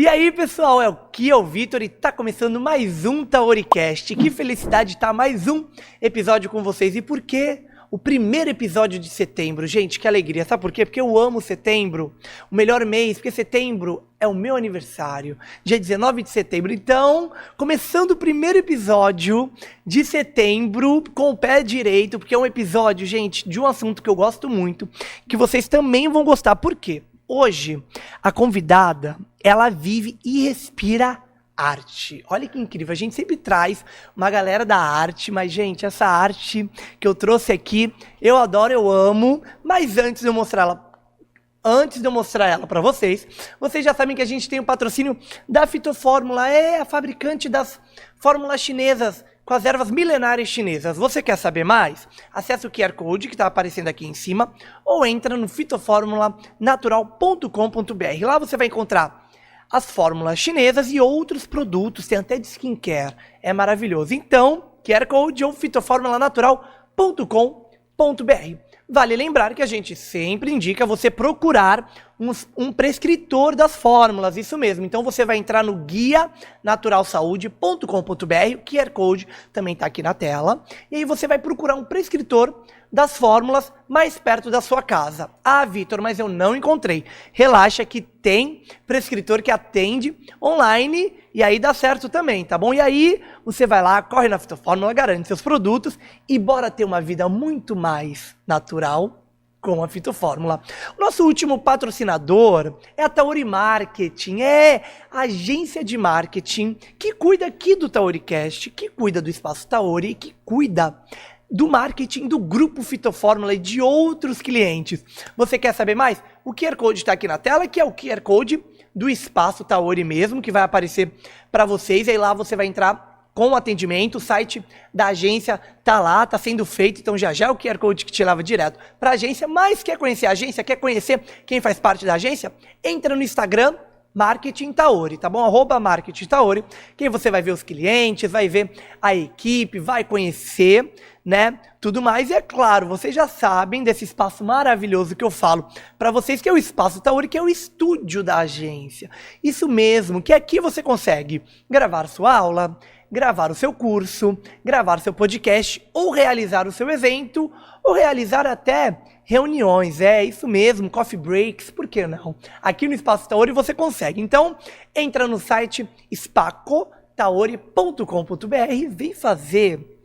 E aí, pessoal, aqui é o Vitor e tá começando mais um Taoricast. Que felicidade estar mais um episódio com vocês. E por quê? O primeiro episódio de setembro. Gente, que alegria. Sabe por quê? Porque eu amo setembro, o melhor mês, porque setembro é o meu aniversário, dia 19 de setembro. Então, começando o primeiro episódio de setembro com o pé direito, porque é um episódio, gente, de um assunto que eu gosto muito, que vocês também vão gostar. Por quê? Hoje, a convidada, ela vive e respira arte. Olha que incrível, a gente sempre traz uma galera da arte, mas, gente, essa arte que eu trouxe aqui, eu adoro, eu amo, mas antes de eu mostrar ela para vocês, vocês já sabem que a gente tem o patrocínio da Fitofórmula, é a fabricante das fórmulas chinesas, com as ervas milenares chinesas. Você quer saber mais? Acesse o QR Code que está aparecendo aqui em cima ou entra no fitoformulanatural.com.br. Lá você vai encontrar as fórmulas chinesas e outros produtos, tem até de skincare. É maravilhoso. Então, QR Code ou fitoformulanatural.com.br. Vale lembrar que a gente sempre indica você procurar um prescritor das fórmulas, isso mesmo. Então você vai entrar no guianaturalsaude.com.br, o QR Code também está aqui na tela, e aí você vai procurar um prescritor das fórmulas mais perto da sua casa. Ah, Vitor, mas eu não encontrei. Relaxa que tem prescritor que atende online e aí dá certo também, tá bom? E aí você vai lá, corre na Fitofórmula, garante seus produtos e bora ter uma vida muito mais natural com a Fitofórmula. O nosso último patrocinador é a Taori Marketing, é a agência de marketing que cuida aqui do Taoricast, que cuida do Espaço Taori, que cuida do marketing do Grupo Fitofórmula e de outros clientes. Você quer saber mais? O QR Code está aqui na tela, que é o QR Code do Espaço Taori mesmo, que vai aparecer para vocês. E aí lá você vai entrar com o atendimento, o site da agência tá lá, tá sendo feito, então já é o QR Code que te leva direto para a agência. Mas quer conhecer a agência, quer conhecer quem faz parte da agência? Entra no Instagram, Marketing Taori, tá bom? @Marketing Taori, que aí você vai ver os clientes, vai ver a equipe, vai conhecer, né, tudo mais. E é claro, vocês já sabem desse espaço maravilhoso que eu falo para vocês, que é o Espaço Taori, que é o estúdio da agência. Isso mesmo, que aqui você consegue gravar sua aula, gravar o seu curso, gravar seu podcast, ou realizar o seu evento, ou realizar até reuniões, é isso mesmo, coffee breaks, por que não? Aqui no Espaço Taori você consegue. Então, entra no site spacotaori.com.br e vem fazer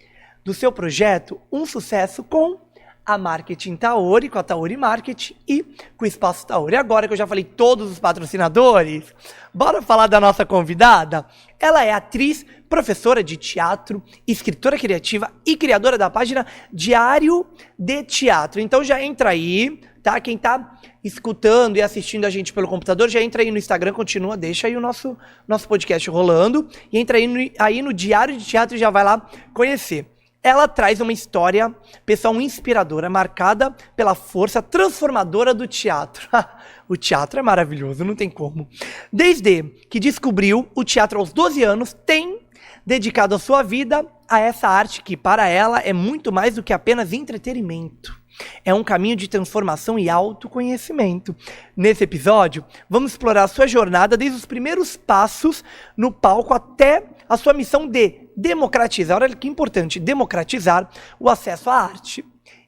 do seu projeto um sucesso com a Marketing Taori, com a Taori Marketing e com o Espaço Taori. Agora que eu já falei todos os patrocinadores, bora falar da nossa convidada? Ela é atriz, professora de teatro, escritora criativa e criadora da página Diário de Teatro. Então já entra aí, tá? Quem tá escutando e assistindo a gente pelo computador, já entra aí no Instagram, continua, deixa aí o nosso podcast rolando e entra aí no Diário de Teatro e já vai lá conhecer. Ela traz uma história, pessoal, inspiradora, marcada pela força transformadora do teatro. O teatro é maravilhoso, não tem como. Desde que descobriu o teatro aos 12 anos, tem dedicado a sua vida a essa arte que, para ela, é muito mais do que apenas entretenimento. É um caminho de transformação e autoconhecimento. Nesse episódio, vamos explorar a sua jornada desde os primeiros passos no palco até a sua missão de democratizar, olha que importante, democratizar o acesso à arte,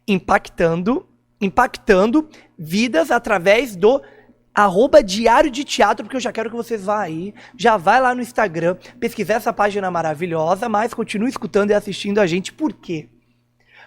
impactando vidas através do @Diário de Teatro, porque eu já quero que vocês vá aí, já vai lá no Instagram, pesquisar essa página maravilhosa, mas continue escutando e assistindo a gente. Por quê?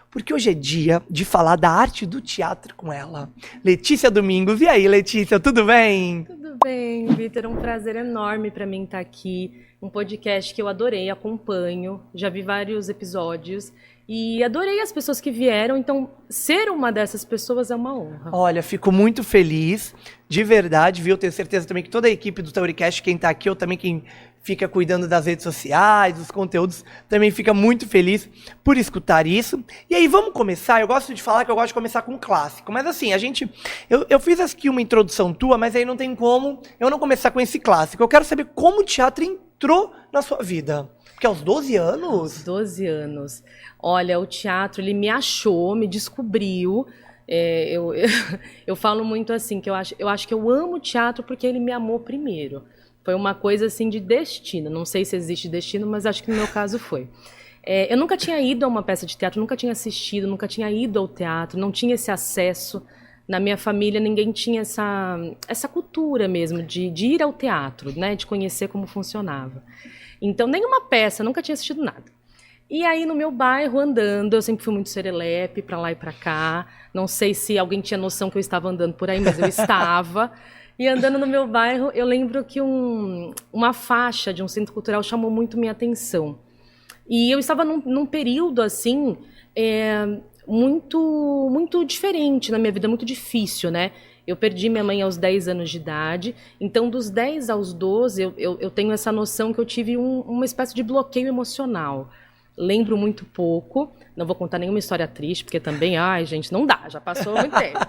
Porque hoje é dia de falar da arte do teatro com ela. Letícia Domingos. E aí, Letícia, tudo bem? Tudo bem, Vitor. É um prazer enorme para mim estar aqui. Um podcast que eu adorei, acompanho. Já vi vários episódios. E adorei as pessoas que vieram. Então, ser uma dessas pessoas é uma honra. Olha, fico muito feliz, de verdade, viu? Tenho certeza também que toda a equipe do Taoricast, quem tá aqui, ou também quem fica cuidando das redes sociais, dos conteúdos, também fica muito feliz por escutar isso. E aí, vamos começar? Eu gosto de falar que eu gosto de começar com um clássico. Mas assim, eu fiz aqui uma introdução tua, mas aí não tem como eu não começar com esse clássico. Eu quero saber como o teatro entrou na sua vida. Porque aos 12 anos? Aos 12 anos. Olha, o teatro, ele me achou, me descobriu. Eu falo muito assim, que eu acho que eu amo o teatro porque ele me amou primeiro. Foi uma coisa assim de destino. Não sei se existe destino, mas acho que no meu caso foi. Eu nunca tinha ido a uma peça de teatro, nunca tinha assistido, nunca tinha ido ao teatro, não tinha esse acesso. Na minha família, ninguém tinha essa cultura mesmo de ir ao teatro, né? De conhecer como funcionava. Então, nenhuma peça, nunca tinha assistido nada. E aí, no meu bairro, andando, eu sempre fui muito serelepe, pra lá e pra cá. Não sei se alguém tinha noção que eu estava andando por aí, mas eu estava. E andando no meu bairro, eu lembro que uma faixa de um centro cultural chamou muito minha atenção. E eu estava num período, assim, muito diferente na minha vida, muito difícil, né? Eu perdi minha mãe aos 10 anos de idade, então dos 10 aos 12 eu tenho essa noção que eu tive uma espécie de bloqueio emocional. Lembro muito pouco, não vou contar nenhuma história triste, porque também, ai gente, não dá, já passou muito tempo.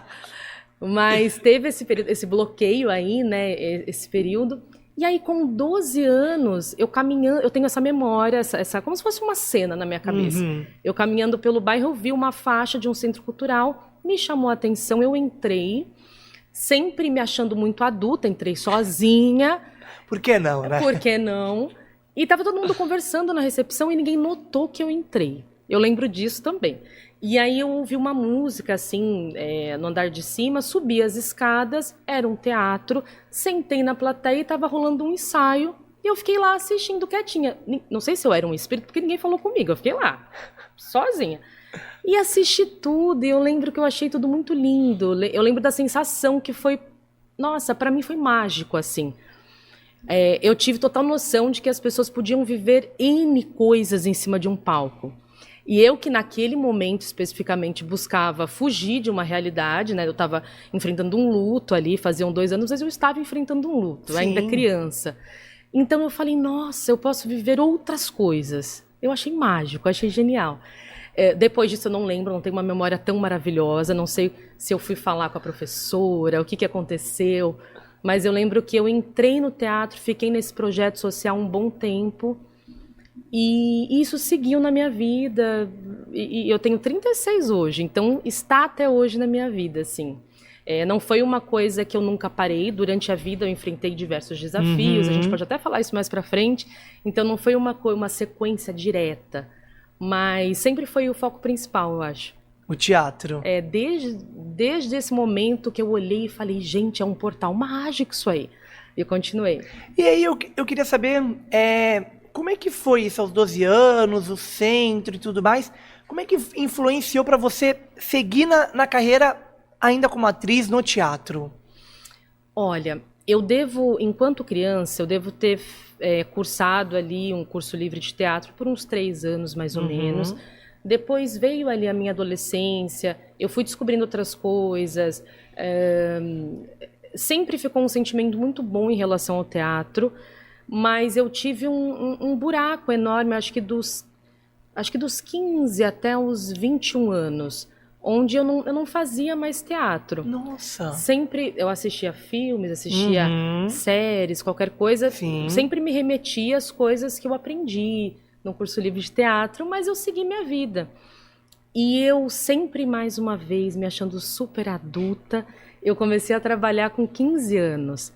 Mas teve esse bloqueio aí, né, esse período. E aí, com 12 anos, eu caminhando, eu tenho essa memória, como se fosse uma cena na minha cabeça. Uhum. Eu caminhando pelo bairro, eu vi uma faixa de um centro cultural, me chamou a atenção, eu entrei, sempre me achando muito adulta, entrei sozinha. Por que não, né? Por que não? E estava todo mundo conversando na recepção e ninguém notou que eu entrei. Eu lembro disso também. E aí eu ouvi uma música, assim, no andar de cima, subi as escadas, era um teatro, sentei na plateia e estava rolando um ensaio, e eu fiquei lá assistindo quietinha. Não sei se eu era um espírito, porque ninguém falou comigo, eu fiquei lá, sozinha. E assisti tudo, e eu lembro que eu achei tudo muito lindo, eu lembro da sensação que foi, nossa, para mim foi mágico, assim. Eu tive total noção de que as pessoas podiam viver N coisas em cima de um palco. E eu que naquele momento especificamente buscava fugir de uma realidade, né? Eu estava enfrentando um luto ali, faziam 2 anos, mas eu estava enfrentando um luto, Sim. ainda criança. Então eu falei, nossa, eu posso viver outras coisas. Eu achei mágico, achei genial. Depois disso eu não lembro, não tenho uma memória tão maravilhosa, não sei se eu fui falar com a professora, o que aconteceu, mas eu lembro que eu entrei no teatro, fiquei nesse projeto social um bom tempo, e isso seguiu na minha vida, e eu tenho 36 hoje, então está até hoje na minha vida, assim. Não foi uma coisa que eu nunca parei, durante a vida eu enfrentei diversos desafios, a gente pode até falar isso mais pra frente, então não foi uma sequência direta, mas sempre foi o foco principal, eu acho. O teatro. Desde esse momento que eu olhei e falei, gente, é um portal mágico isso aí, e eu continuei. E aí eu queria saber... como é que foi isso aos 12 anos, o centro e tudo mais? Como é que influenciou para você seguir na carreira ainda como atriz no teatro? Olha, enquanto criança, eu devo ter cursado ali um curso livre de teatro por uns 3 anos, mais ou menos. Depois veio ali a minha adolescência, eu fui descobrindo outras coisas. Sempre ficou um sentimento muito bom em relação ao teatro. Mas eu tive um buraco enorme, acho que dos 15 até os 21 anos, onde eu não fazia mais teatro. Nossa! Sempre eu assistia filmes, assistia séries, qualquer coisa, Sim. sempre me remetia às coisas que eu aprendi no curso livre de teatro, mas eu segui minha vida. E eu sempre, mais uma vez, me achando super adulta, eu comecei a trabalhar com 15 anos,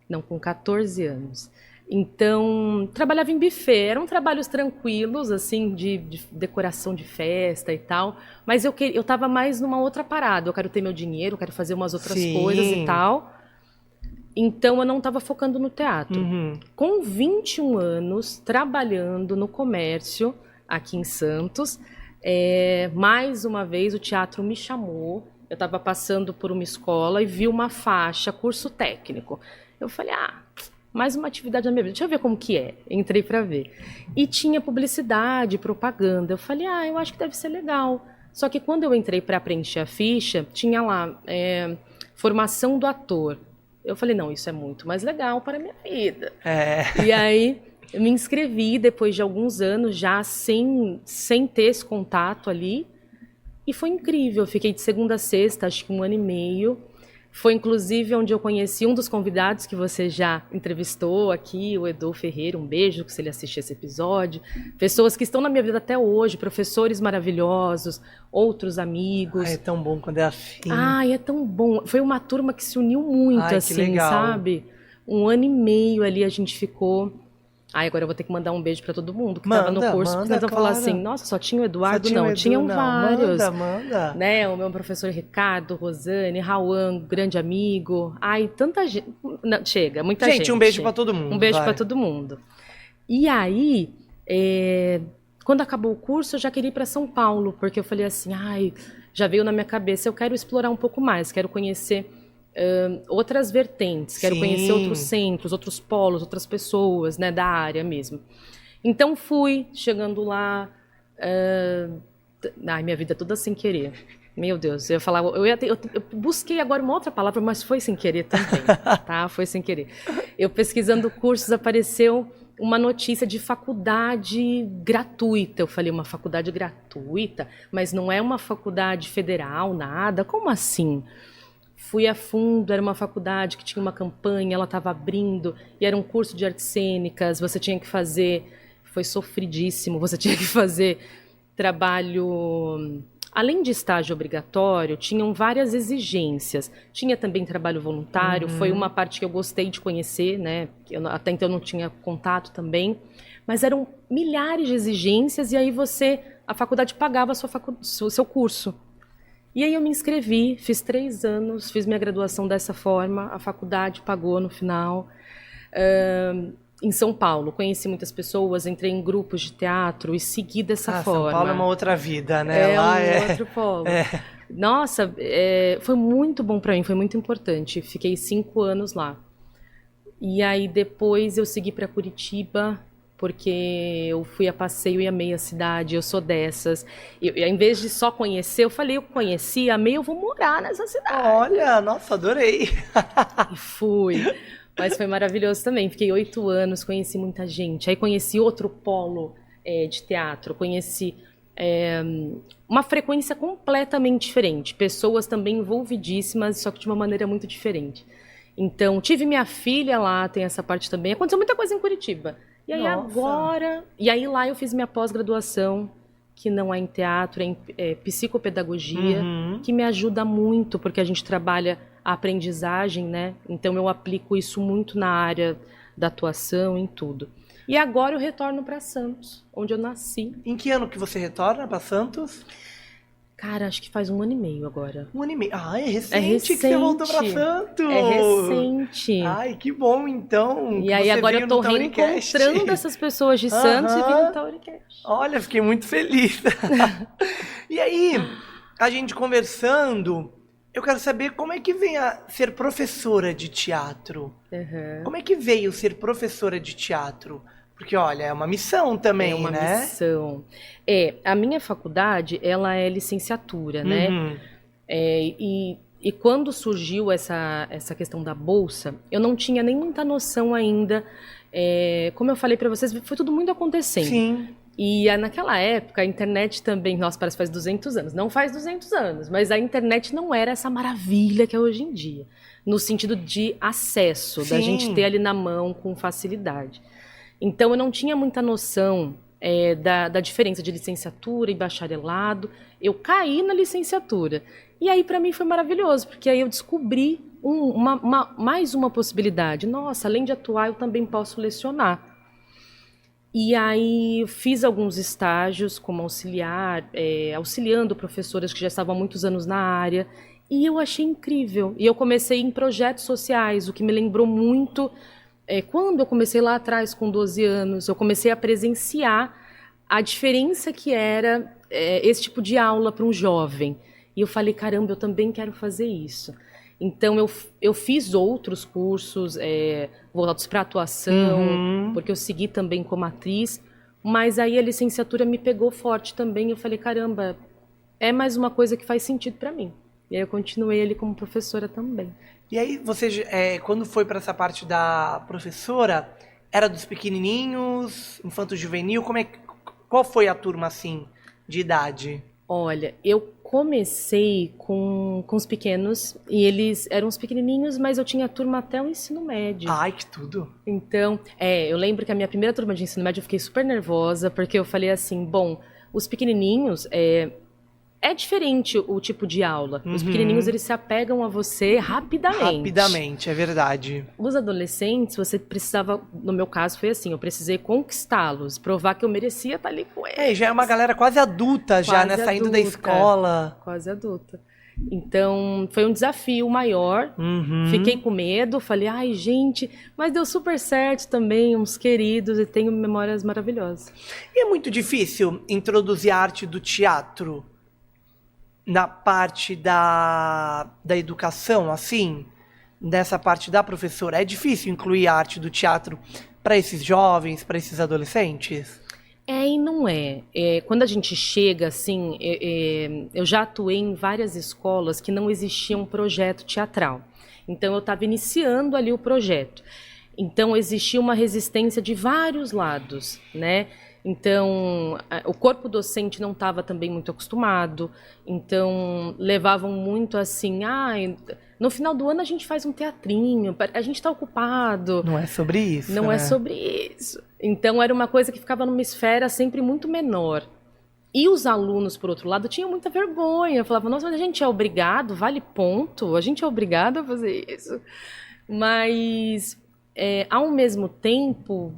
não, com 14 anos. Então, trabalhava em buffet, eram trabalhos tranquilos, assim, de decoração de festa e tal, mas eu estava mais numa outra parada, eu quero ter meu dinheiro, eu quero fazer umas outras coisas e tal, então eu não estava focando no teatro. Com 21 anos, trabalhando no comércio, aqui em Santos, mais uma vez o teatro me chamou, eu estava passando por uma escola e vi uma faixa, curso técnico. Eu falei, mais uma atividade na minha vida, deixa eu ver como que é. Entrei para ver. E tinha publicidade, propaganda. Eu falei, eu acho que deve ser legal. Só que quando eu entrei para preencher a ficha, tinha lá, formação do ator. Eu falei, não, isso é muito mais legal para a minha vida. E aí, eu me inscrevi depois de alguns anos, já sem ter esse contato ali. E foi incrível. Eu fiquei de segunda a sexta, acho que 1 ano e meio. Foi, inclusive, onde eu conheci um dos convidados que você já entrevistou aqui, o Edu Ferreira. Um beijo, se ele assistir esse episódio. Pessoas que estão na minha vida até hoje, professores maravilhosos, outros amigos. É tão bom quando é assim. É tão bom. Foi uma turma que se uniu muito, assim, legal. sabe? 1 ano e meio ali a gente ficou. Ai, agora eu vou ter que mandar um beijo pra todo mundo que tava no curso, porque eles vão falar assim, nossa, só tinha o Eduardo? Não, tinham vários. Manda. Né, o meu professor Ricardo, Rosane, Rauan, grande amigo. Ai, tanta gente. Não, chega, muita gente. Gente, um beijo pra todo mundo. Um beijo pra todo mundo. E aí, quando acabou o curso, eu já queria ir pra São Paulo, porque eu falei assim, ai, já veio na minha cabeça, eu quero explorar um pouco mais, quero conhecer outras vertentes, quero conhecer outros centros, outros polos, outras pessoas, né, da área mesmo. Então fui, chegando lá, ai, minha vida toda sem querer. Meu Deus, eu ia falar, eu busquei agora uma outra palavra, mas foi sem querer também, tá? Foi sem querer. Eu pesquisando cursos, apareceu uma notícia de faculdade gratuita. Eu falei, uma faculdade gratuita? Mas não é uma faculdade federal, nada? Como assim? Fui a fundo, era uma faculdade que tinha uma campanha, ela estava abrindo, e era um curso de artes cênicas, você tinha que fazer, foi sofridíssimo, você tinha que fazer trabalho, além de estágio obrigatório, tinham várias exigências, tinha também trabalho voluntário, foi uma parte que eu gostei de conhecer, né, até então eu não tinha contato também, mas eram milhares de exigências, e aí a faculdade pagava o seu curso. E aí eu me inscrevi, fiz 3 anos, fiz minha graduação dessa forma, a faculdade pagou no final. Em São Paulo, conheci muitas pessoas, entrei em grupos de teatro e segui dessa forma. São Paulo é uma outra vida, né? Outro polo. Nossa, foi muito bom para mim, foi muito importante. Fiquei 5 anos lá. E aí depois eu segui para Curitiba, porque eu fui a passeio e amei a cidade, eu sou dessas. Em vez de só conhecer, eu falei, eu conheci, amei, eu vou morar nessa cidade. Olha, nossa, adorei. E fui. Mas foi maravilhoso também. Fiquei 8 anos, conheci muita gente. Aí conheci outro polo de teatro, conheci uma frequência completamente diferente. Pessoas também envolvidíssimas, só que de uma maneira muito diferente. Então, tive minha filha lá, tem essa parte também. Aconteceu muita coisa em Curitiba. E aí agora... E aí lá eu fiz minha pós-graduação, que não é em teatro, é em psicopedagogia, que me ajuda muito, porque a gente trabalha a aprendizagem, né? Então eu aplico isso muito na área da atuação, em tudo. E agora eu retorno para Santos, onde eu nasci. Em que ano que você retorna para Santos? Cara, acho que faz 1 ano e meio agora. 1 ano e meio. Ah, é recente que você voltou pra Santos. É recente. Ai, que bom, então. E aí agora eu tô reencontrando essas pessoas de Santos e vindo no Tauricast. Olha, fiquei muito feliz. E aí, a gente conversando, eu quero saber como é que vem a ser professora de teatro. Como é que veio ser professora de teatro? Porque, olha, é uma missão também, né? É uma missão. A minha faculdade, ela é licenciatura, né? E quando surgiu essa questão da bolsa, eu não tinha nem muita noção ainda. Como eu falei para vocês, foi tudo muito acontecendo. Sim. E naquela época, a internet também, nossa, parece que faz 200 anos. Não faz 200 anos, mas a internet não era essa maravilha que é hoje em dia. No sentido de acesso, da gente ter ali na mão com facilidade. Então, eu não tinha muita noção da diferença de licenciatura e bacharelado. Eu caí na licenciatura. E aí, para mim, foi maravilhoso, porque aí eu descobri mais uma possibilidade. Nossa, além de atuar, eu também posso lecionar. E aí, fiz alguns estágios como auxiliar, auxiliando professoras que já estavam há muitos anos na área. E eu achei incrível. E eu comecei em projetos sociais, o que me lembrou muito... quando eu comecei lá atrás, com 12 anos, eu comecei a presenciar a diferença que era esse tipo de aula para um jovem. E eu falei, caramba, eu também quero fazer isso. Então, eu fiz outros cursos voltados para atuação, porque eu segui também como atriz, mas aí a licenciatura me pegou forte também. Eu falei, caramba, é mais uma coisa que faz sentido para mim. E aí eu continuei ali como professora também. E aí, você, quando foi para essa parte da professora, era dos pequenininhos, infanto-juvenil? Qual foi a turma, assim, de idade? Olha, eu comecei com os pequenos, e eles eram os pequenininhos, mas eu tinha turma até o ensino médio. Ai, que tudo! Então, eu lembro que a minha primeira turma de ensino médio eu fiquei super nervosa, porque eu falei assim, bom, os pequenininhos... é diferente o tipo de aula. Os pequenininhos, eles se apegam a você rapidamente. Rapidamente, é verdade. Os adolescentes, você precisava, no meu caso foi assim, eu precisei conquistá-los, provar que eu merecia estar ali com eles. Já é uma galera quase adulta já, né? Saindo da escola. Quase adulta. Então, foi um desafio maior. Fiquei com medo, falei, ai, gente, mas deu super certo também, uns queridos, e tenho memórias maravilhosas. E é muito difícil introduzir a arte do teatro na parte da educação, assim, dessa parte da professora. É difícil incluir a arte do teatro para esses jovens, para esses adolescentes? É e não é. Quando a gente chega, assim, eu já atuei em várias escolas que não existia um projeto teatral. Então, eu estava iniciando ali o projeto. Então, existia uma resistência de vários lados, né? Então, o corpo docente não estava também muito acostumado, então levavam muito assim, no final do ano a gente faz um teatrinho, a gente está ocupado. Não é sobre isso, Não né? é sobre isso. Então, era uma coisa que ficava numa esfera sempre muito menor. E os alunos, por outro lado, tinham muita vergonha, falavam, nossa, mas a gente é obrigado, vale ponto, a gente é obrigado a fazer isso. Mas, ao mesmo tempo...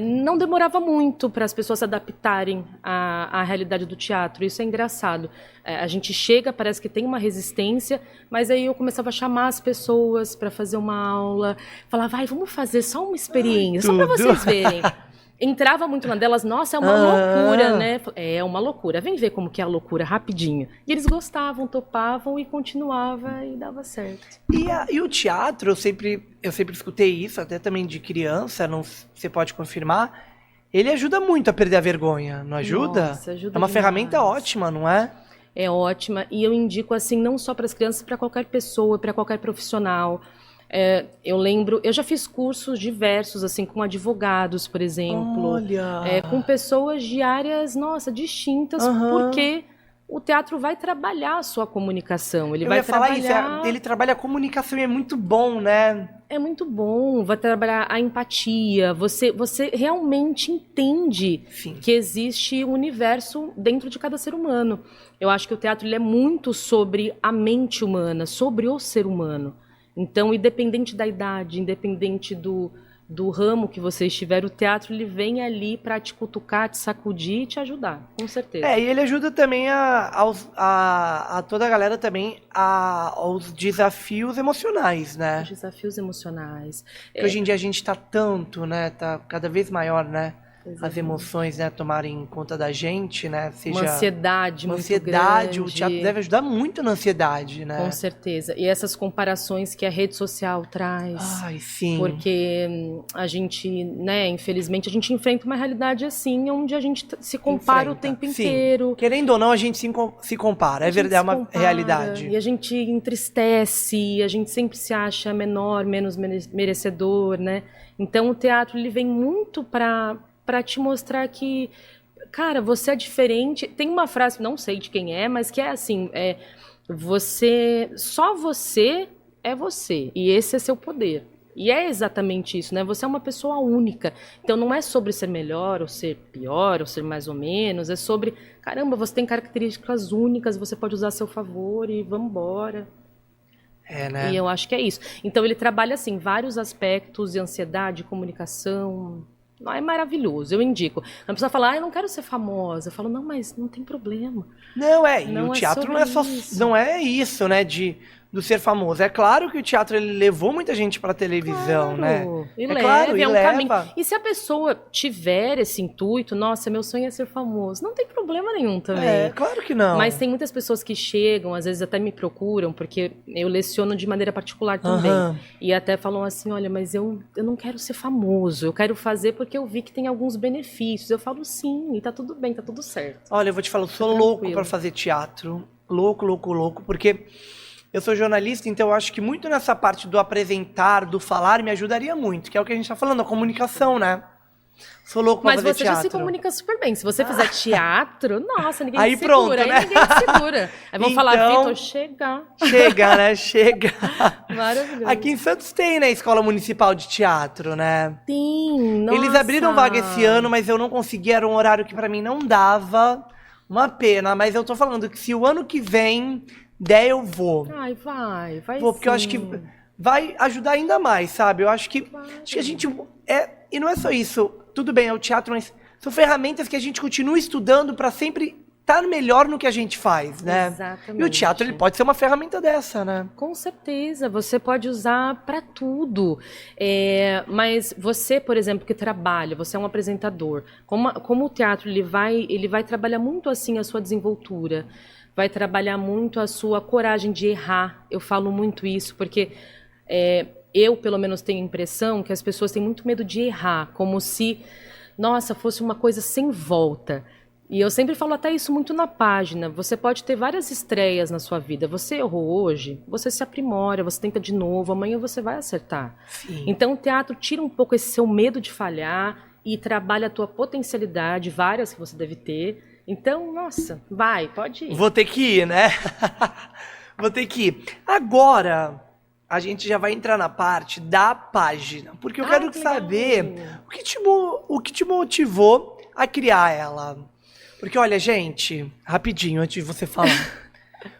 não demorava muito para as pessoas se adaptarem à realidade do teatro. Isso é engraçado. A gente chega, parece que tem uma resistência, mas aí eu começava a chamar as pessoas para fazer uma aula, falava, vai, vamos fazer só uma experiência, só para vocês verem. Entrava muito na delas, nossa, é uma loucura, né? É uma loucura, vem ver como que é a loucura, rapidinho. E eles gostavam, topavam e continuava e dava certo. E o teatro, eu sempre escutei isso, até também de criança, você pode confirmar, ele ajuda muito a perder a vergonha, não ajuda? Nossa, ajuda É uma demais. ferramenta ótima, não é? É ótima, e eu indico assim, não só para as crianças, para qualquer pessoa, para qualquer profissional. Eu lembro, eu já fiz cursos diversos, assim, com advogados, por exemplo. Olha! Com pessoas de áreas, nossa, distintas, porque o teatro vai trabalhar a sua comunicação. Ele Eu vai ia falar trabalhar... isso, ele trabalha a comunicação e é muito bom, né? É muito bom, vai trabalhar a empatia, você realmente entende Sim. que existe um universo dentro de cada ser humano. Eu acho que o teatro ele é muito sobre a mente humana, sobre o ser humano. Então, independente da idade, independente do ramo que você estiver, o teatro ele vem ali para te cutucar, te sacudir e te ajudar, com certeza. E ele ajuda também a toda a galera também aos desafios emocionais, né? Os desafios emocionais. Porque hoje em dia a gente tá tanto, né? Tá cada vez maior, né? Exatamente. As emoções, né, tomarem conta da gente, né? Seja Uma ansiedade muito ansiedade, grande. o teatro deve ajudar muito na ansiedade, né? Com certeza. E essas comparações que a rede social traz. Ai, sim. Porque a gente, né, infelizmente, a gente enfrenta uma realidade assim, onde a gente se compara o tempo inteiro. Querendo ou não, a gente se compara. É verdade, é uma realidade. E a gente entristece, a gente sempre se acha menor, menos merecedor, né? Então o teatro ele vem muito para te mostrar que, cara, você é diferente. Tem uma frase, não sei de quem é, mas que é assim, só você é você, e esse é seu poder. E é exatamente isso, né? Você é uma pessoa única. Então não é sobre ser melhor, ou ser pior, ou ser mais ou menos, é sobre, caramba, você tem características únicas, você pode usar a seu favor e vamos embora. Né? E eu acho que é isso. Então ele trabalha, assim, vários aspectos de ansiedade, comunicação. É maravilhoso, eu indico. A pessoa fala, eu não quero ser famosa. Eu falo, não, mas não tem problema. Não, e não o é teatro não é só isso. Não é isso, né, do ser famoso. É claro que o teatro ele levou muita gente pra televisão, né? E claro, é um leva. caminho. E se a pessoa tiver esse intuito, nossa, meu sonho é ser famoso, não tem problema nenhum também. Claro que não. Mas tem muitas pessoas que chegam, às vezes até me procuram, porque eu leciono de maneira particular também. E até falam assim, olha, mas eu não quero ser famoso, eu quero fazer porque eu vi que tem alguns benefícios. Eu falo sim, e tá tudo bem, tá tudo certo. Olha, eu vou te falar, eu sou louco pra fazer teatro. Louco, porque eu sou jornalista, então eu acho que muito nessa parte do apresentar, do falar, me ajudaria muito, que é o que a gente tá falando, a comunicação, né? Sou louco pra fazer teatro. Mas você já se comunica super bem. Se você fizer teatro, nossa, ninguém aí te segura. Pronto, aí né? ninguém te segura. Aí vão falar, Vitor, chega. Chega, né? Chega. Maravilhoso. Aqui em Santos tem, né, Escola Municipal de Teatro, né? Tem, nossa. Eles abriram vaga esse ano, mas eu não consegui, era um horário que pra mim não dava. Uma pena, mas eu tô falando que se o ano que vem der, eu vou. Ai, vai Vou, porque eu acho que vai ajudar ainda mais, sabe? Eu acho que a gente... E não é só isso. Tudo bem, é o teatro, mas são ferramentas que a gente continua estudando para sempre estar melhor no que a gente faz, né? Exatamente. E o teatro, ele pode ser uma ferramenta dessa, né? Com certeza, você pode usar para tudo. Mas você, por exemplo, que trabalha, você é um apresentador. Como o teatro ele vai trabalhar muito assim a sua desenvoltura, vai trabalhar muito a sua coragem de errar. Eu falo muito isso porque eu, pelo menos, tenho a impressão que as pessoas têm muito medo de errar, como se, nossa, fosse uma coisa sem volta. E eu sempre falo até isso muito na página. Você pode ter várias estreias na sua vida. Você errou hoje, você se aprimora, você tenta de novo, amanhã você vai acertar. Sim. Então o teatro tira um pouco esse seu medo de falhar e trabalha a tua potencialidade, várias que você deve ter. Então, nossa, pode ir. Vou ter que ir, né? Vou ter que ir. Agora, a gente já vai entrar na parte da página. Porque eu quero saber o que te motivou a criar ela. Porque, olha, gente, rapidinho, antes de você falar.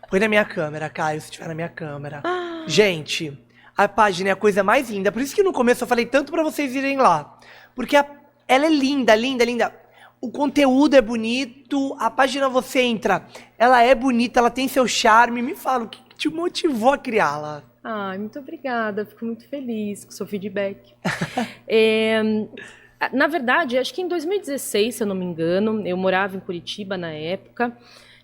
Põe na minha câmera, Caio, se estiver na minha câmera. Gente, a página é a coisa mais linda. Por isso que no começo eu falei tanto pra vocês irem lá. Porque ela é linda, linda, linda. O conteúdo é bonito, a página você entra, ela é bonita, ela tem seu charme. Me fala, o que te motivou a criá-la? Ai, muito obrigada, fico muito feliz com o seu feedback. Na verdade, acho que em 2016, se eu não me engano, eu morava em Curitiba na época,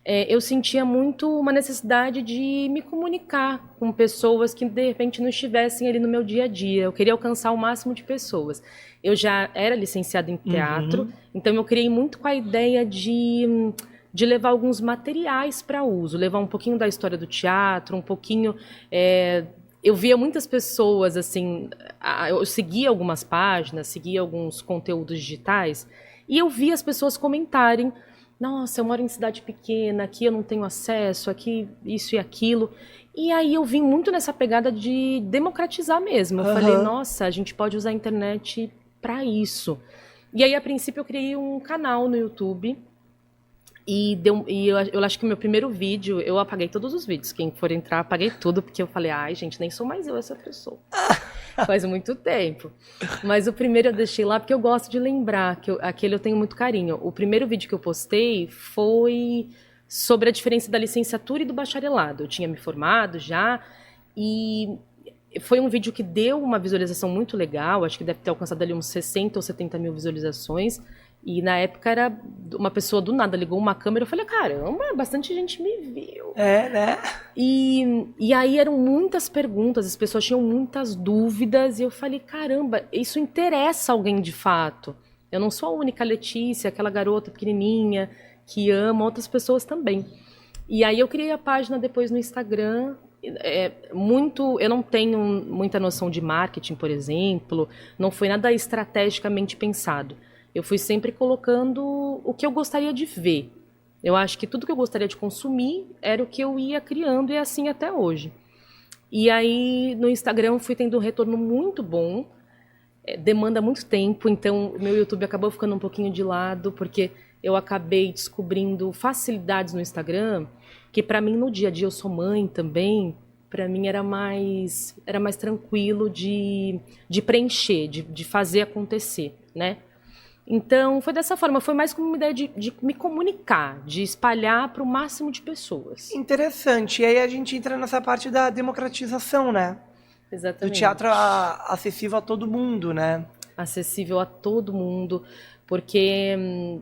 eu sentia muito uma necessidade de me comunicar com pessoas que, de repente, não estivessem ali no meu dia a dia. Eu queria alcançar o máximo de pessoas. Eu já era licenciada em teatro, então eu criei muito com a ideia de levar alguns materiais para uso, levar um pouquinho da história do teatro, um pouquinho... Eu via muitas pessoas, assim, eu seguia algumas páginas, seguia alguns conteúdos digitais, e eu via as pessoas comentarem, nossa, eu moro em cidade pequena, aqui eu não tenho acesso, aqui isso e aquilo. E aí eu vim muito nessa pegada de democratizar mesmo. Eu falei, nossa, a gente pode usar a internet para isso. E aí, a princípio, eu criei um canal no YouTube. E eu acho que o meu primeiro vídeo, eu apaguei todos os vídeos. Quem for entrar, apaguei tudo, porque eu falei, ai, gente, nem sou mais eu essa pessoa. Faz muito tempo. Mas o primeiro eu deixei lá porque eu gosto de lembrar, que aquele eu tenho muito carinho. O primeiro vídeo que eu postei foi sobre a diferença da licenciatura e do bacharelado. Eu tinha me formado já, e foi um vídeo que deu uma visualização muito legal, acho que deve ter alcançado ali uns 60 ou 70 mil visualizações. E na época era uma pessoa do nada ligou uma câmera, eu falei, caramba, bastante gente me viu. Né? E aí eram muitas perguntas, as pessoas tinham muitas dúvidas, e eu falei, caramba, isso interessa alguém de fato. Eu não sou a única Letícia, aquela garota pequenininha que ama outras pessoas também. E aí eu criei a página depois no Instagram. Eu não tenho muita noção de marketing, por exemplo, não foi nada estrategicamente pensado. Eu fui sempre colocando o que eu gostaria de ver. Eu acho que tudo que eu gostaria de consumir era o que eu ia criando, e é assim até hoje. E aí, no Instagram, eu fui tendo um retorno muito bom. Demanda muito tempo, então o meu YouTube acabou ficando um pouquinho de lado, porque eu acabei descobrindo facilidades no Instagram, que para mim, no dia a dia, eu sou mãe também, para mim era mais tranquilo de preencher, de fazer acontecer, né? Então, foi dessa forma, foi mais como uma ideia de me comunicar, de espalhar para o máximo de pessoas. Interessante. E aí a gente entra nessa parte da democratização, né? Exatamente. Do teatro acessível a todo mundo, né? Acessível a todo mundo, porque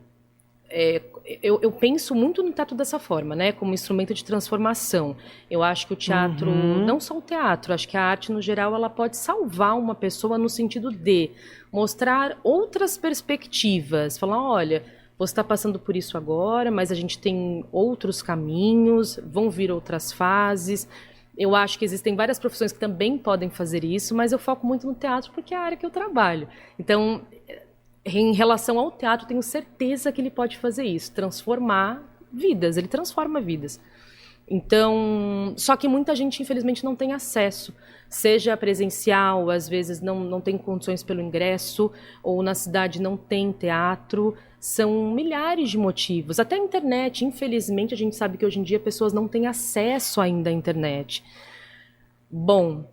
eu penso muito no teatro dessa forma, né? Como instrumento de transformação. Eu acho que o teatro, não só o teatro, acho que a arte no geral, ela pode salvar uma pessoa no sentido de mostrar outras perspectivas. Falar, olha, você está passando por isso agora, mas a gente tem outros caminhos, vão vir outras fases. Eu acho que existem várias profissões que também podem fazer isso, mas eu foco muito no teatro porque é a área que eu trabalho. Então, em relação ao teatro, tenho certeza que ele pode fazer isso, transformar vidas, ele transforma vidas. Então, só que muita gente, infelizmente, não tem acesso, seja presencial, às vezes não tem condições pelo ingresso, ou na cidade não tem teatro, são milhares de motivos. Até a internet, infelizmente, a gente sabe que hoje em dia pessoas não têm acesso ainda à internet. Bom,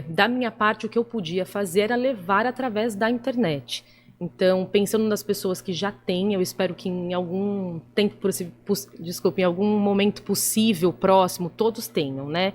da minha parte, o que eu podia fazer era levar através da internet. Então, pensando nas pessoas que já têm, eu espero que em algum tempo, em algum momento possível, próximo, todos tenham, né?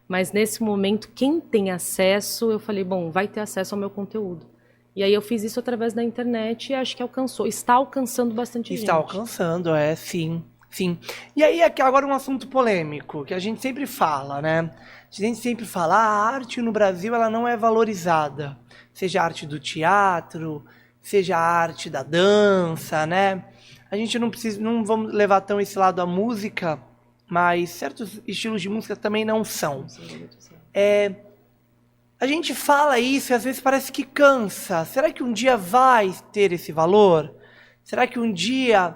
Mas nesse momento, quem tem acesso, eu falei, bom, vai ter acesso ao meu conteúdo. E aí eu fiz isso através da internet e acho que está alcançando bastante gente. Está alcançando, sim. Sim. E aí, aqui agora um assunto polêmico, que a gente sempre fala, né? A gente sempre fala, a arte no Brasil ela não é valorizada. Seja a arte do teatro, seja a arte da dança, né? A gente não vamos levar tão esse lado à música, mas certos estilos de música também não são. A gente fala isso e às vezes parece que cansa. Será que um dia vai ter esse valor? Será que um dia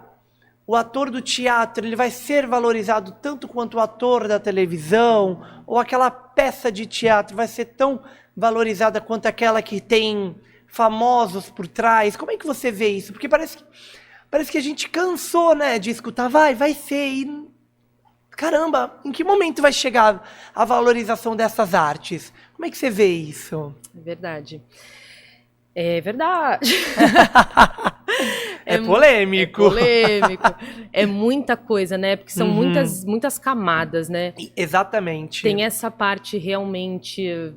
o ator do teatro ele vai ser valorizado tanto quanto o ator da televisão? Ou aquela peça de teatro vai ser tão valorizada quanto aquela que tem famosos por trás? Como é que você vê isso? Porque parece que a gente cansou, né, de escutar, vai ser, e caramba, em que momento vai chegar a valorização dessas artes? Como é que você vê isso? É verdade. É verdade. É polêmico. É polêmico. É muita coisa, né? Porque são muitas camadas, né? Exatamente. Tem essa parte realmente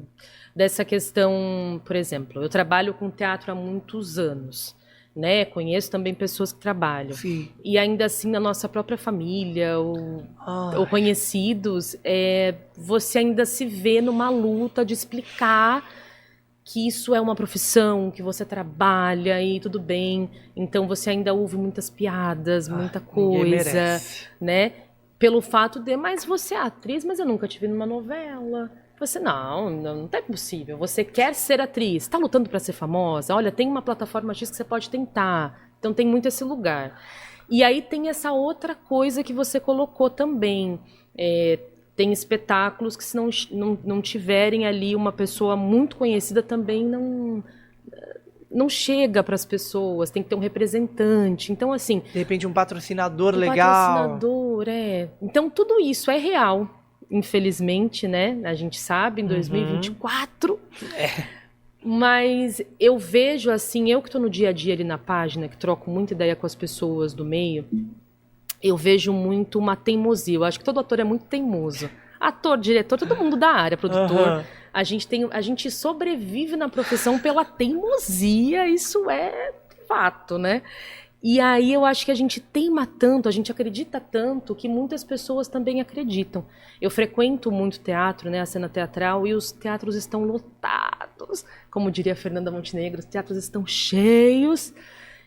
dessa questão, por exemplo, eu trabalho com teatro há muitos anos, né? Conheço também pessoas que trabalham. Sim. E ainda assim, na nossa própria família ou conhecidos, você ainda se vê numa luta de explicar que isso é uma profissão, que você trabalha e tudo bem. Então você ainda ouve muitas piadas, muita coisa, né? Pelo fato de, mas você é atriz, mas eu nunca te vi numa novela. Você, não é possível. Você quer ser atriz, está lutando para ser famosa? Olha, tem uma plataforma X que você pode tentar. Então tem muito esse lugar. E aí tem essa outra coisa que você colocou também. Tem espetáculos que se não tiverem ali uma pessoa muito conhecida também não chega para as pessoas, tem que ter um representante. Então, assim... De repente um patrocinador legal. Patrocinador, Então, tudo isso é real, infelizmente, né? A gente sabe, em 2024. Mas eu vejo, assim, eu que estou no dia a dia ali na página, que troco muita ideia com as pessoas do meio, eu vejo muito uma teimosia. Eu acho que todo ator é muito teimoso. Ator, diretor, todo mundo da área, produtor. A gente sobrevive na profissão pela teimosia, isso é fato, né? E aí eu acho que a gente teima tanto, a gente acredita tanto, que muitas pessoas também acreditam. Eu frequento muito teatro, né, a cena teatral, e os teatros estão lotados. Como diria a Fernanda Montenegro, os teatros estão cheios.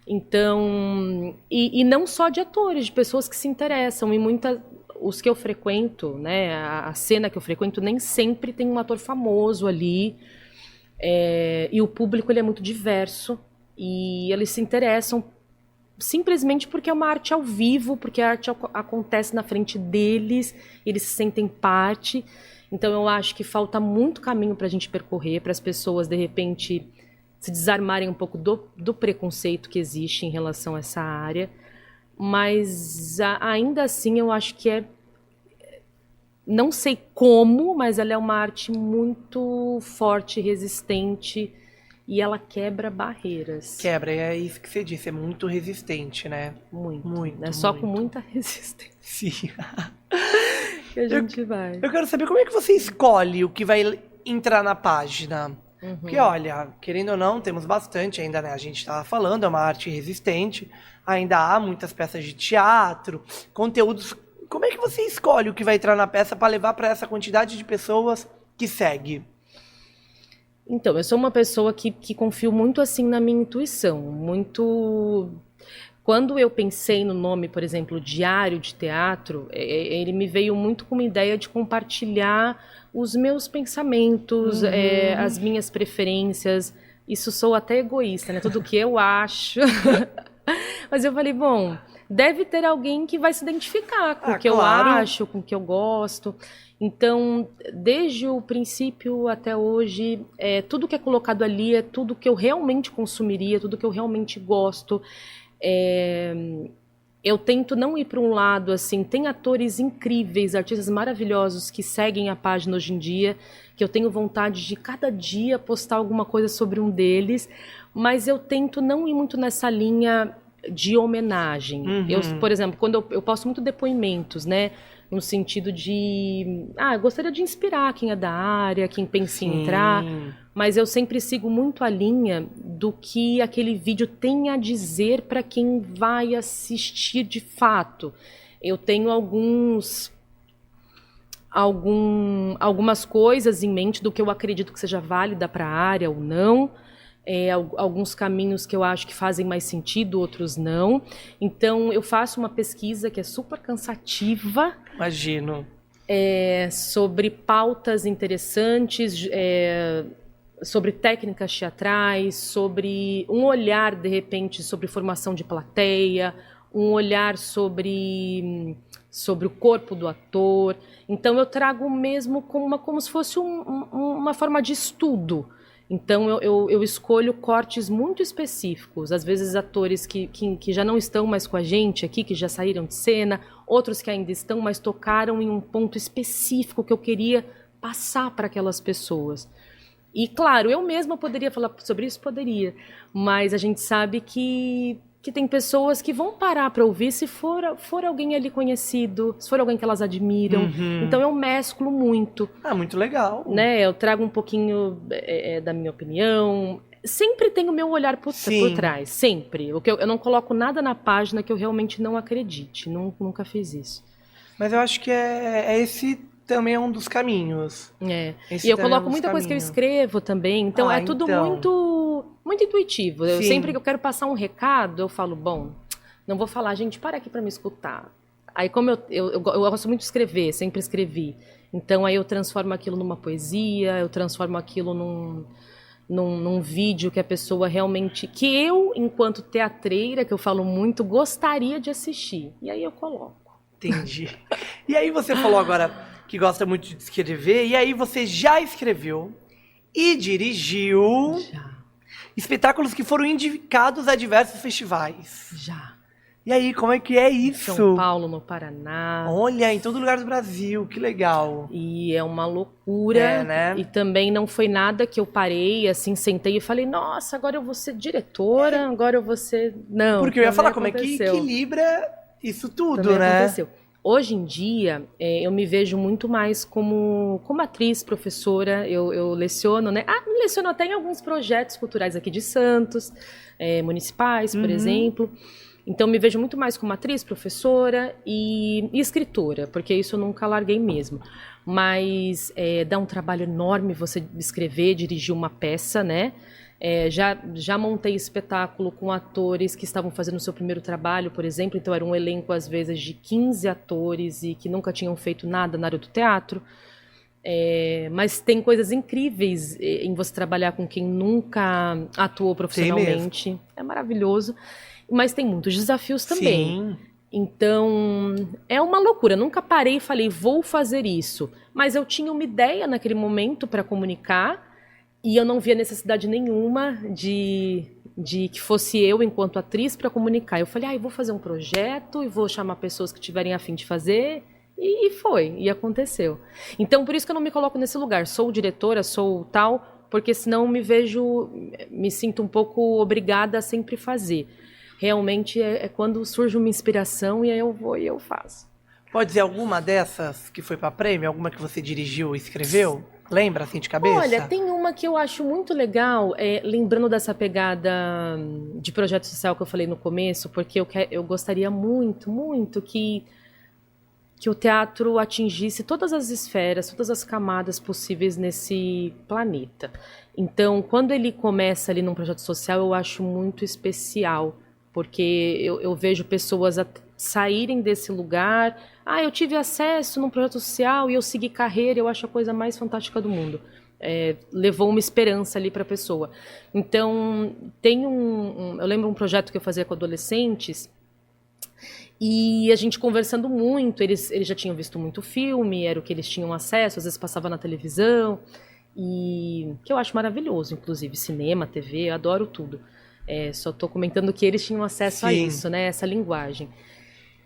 Então, e não só de atores, de pessoas que se interessam. E os que eu frequento, né, a cena que eu frequento, nem sempre tem um ator famoso ali. E o público ele é muito diverso. E eles se interessam simplesmente porque é uma arte ao vivo, porque a arte acontece na frente deles, eles se sentem parte. Então eu acho que falta muito caminho para a gente percorrer, para as pessoas, de repente, se desarmarem um pouco do preconceito que existe em relação a essa área. Mas ainda assim eu acho que não sei como, mas ela é uma arte muito forte, resistente, e ela quebra barreiras. Quebra, é isso que você disse, é muito resistente, né? Muito. É só com muita resistência. Sim. Que a gente vai. Eu quero saber como é que você escolhe o que vai entrar na página. Porque, olha, querendo ou não, temos bastante ainda, né? A gente estava falando, é uma arte resistente, ainda há muitas peças de teatro, conteúdos. Como é que você escolhe o que vai entrar na peça para levar para essa quantidade de pessoas que segue? Então, eu sou uma pessoa que confio muito assim na minha intuição, muito... Quando eu pensei no nome, por exemplo, Diário de Teatro, ele me veio muito com uma ideia de compartilhar os meus pensamentos, as minhas preferências. Isso sou até egoísta, né? Tudo que eu acho. Mas eu falei, bom, deve ter alguém que vai se identificar com o que eu acho, com o que eu gosto. Então, desde o princípio até hoje, tudo que é colocado ali é tudo que eu realmente consumiria, tudo que eu realmente gosto. Eu tento não ir para um lado assim, tem atores incríveis, artistas maravilhosos que seguem a página hoje em dia, que eu tenho vontade de cada dia postar alguma coisa sobre um deles, mas eu tento não ir muito nessa linha de homenagem. Eu, por exemplo, quando eu posto muito depoimentos, né, no sentido de, eu gostaria de inspirar quem é da área, quem pensa em entrar, mas eu sempre sigo muito a linha do que aquele vídeo tem a dizer para quem vai assistir de fato. Eu tenho algumas coisas em mente do que eu acredito que seja válida para a área ou não, alguns caminhos que eu acho que fazem mais sentido, outros não. Então, eu faço uma pesquisa que é super cansativa. Imagino. Sobre pautas interessantes, sobre técnicas teatrais, sobre um olhar, de repente, sobre formação de plateia, um olhar sobre o corpo do ator. Então, eu trago mesmo como se fosse uma forma de estudo. Então, eu escolho cortes muito específicos. Às vezes, atores que já não estão mais com a gente aqui, que já saíram de cena, outros que ainda estão, mas tocaram em um ponto específico que eu queria passar para aquelas pessoas. E, claro, eu mesma poderia falar sobre isso? Poderia. Mas a gente sabe que tem pessoas que vão parar para ouvir se for alguém ali conhecido, se for alguém que elas admiram. Então eu mesclo muito. Muito legal. Né? Eu trago um pouquinho da minha opinião. Sempre tenho o meu olhar por trás, sempre. Eu não coloco nada na página que eu realmente não acredite. Nunca fiz isso. Mas eu acho que esse também é um dos caminhos. E eu coloco muita coisa que eu escrevo também. Então é tudo muito intuitivo. Sempre que eu quero passar um recado, eu falo, bom, não vou falar, gente, para aqui para me escutar. Aí como eu gosto muito de escrever, sempre escrevi. Então aí eu transformo aquilo numa poesia, eu transformo aquilo num vídeo que a pessoa realmente, que eu, enquanto teatreira, que eu falo muito, gostaria de assistir. E aí eu coloco. Entendi. E aí você falou agora que gosta muito de escrever, e aí você já escreveu e dirigiu espetáculos que foram indicados a diversos festivais. Já. E aí, como é que é isso? São Paulo, no Paraná. Olha, em todo lugar do Brasil, que legal. E é uma loucura. Né? E também não foi nada que eu parei, assim, sentei e falei, nossa, agora eu vou ser diretora, agora eu vou ser... Não, porque eu ia falar, como aconteceu. é que equilibra isso tudo, também né? Aconteceu. Hoje em dia, eu me vejo muito mais como atriz, professora, eu leciono, né? Leciono até em alguns projetos culturais aqui de Santos, municipais, por exemplo. Então, me vejo muito mais como atriz, professora e escritora, porque isso eu nunca larguei mesmo. Mas dá um trabalho enorme você escrever, dirigir uma peça, né? Já montei espetáculo com atores que estavam fazendo o seu primeiro trabalho, por exemplo. Então, era um elenco, às vezes, de 15 atores e que nunca tinham feito nada na área do teatro. Mas tem coisas incríveis em você trabalhar com quem nunca atuou profissionalmente. É maravilhoso. Mas tem muitos desafios também. Sim. Então, é uma loucura. Nunca parei e falei, vou fazer isso. Mas eu tinha uma ideia naquele momento para comunicar e eu não via necessidade nenhuma de que fosse eu, enquanto atriz, para comunicar. Eu falei, eu vou fazer um projeto e vou chamar pessoas que tiverem a fim de fazer. E foi, e aconteceu. Então, por isso que eu não me coloco nesse lugar. Sou diretora, sou tal, porque senão me sinto um pouco obrigada a sempre fazer. Realmente é quando surge uma inspiração e aí eu vou e eu faço. Pode dizer alguma dessas que foi para prêmio? Alguma que você dirigiu e escreveu? Lembra, assim, de cabeça? Olha, tem uma que eu acho muito legal, lembrando dessa pegada de projeto social que eu falei no começo, porque eu gostaria muito, muito que o teatro atingisse todas as esferas, todas as camadas possíveis nesse planeta. Então, quando ele começa ali num projeto social, eu acho muito especial, porque eu vejo pessoas saírem desse lugar. Eu tive acesso num projeto social e eu segui carreira, eu acho a coisa mais fantástica do mundo. Levou uma esperança ali para a pessoa. Então, tem eu lembro um projeto que eu fazia com adolescentes, E a gente conversando muito, eles já tinham visto muito filme, era o que eles tinham acesso, às vezes passava na televisão, e que eu acho maravilhoso, inclusive cinema, TV, eu adoro tudo. Só estou comentando que eles tinham acesso a isso, né, essa linguagem.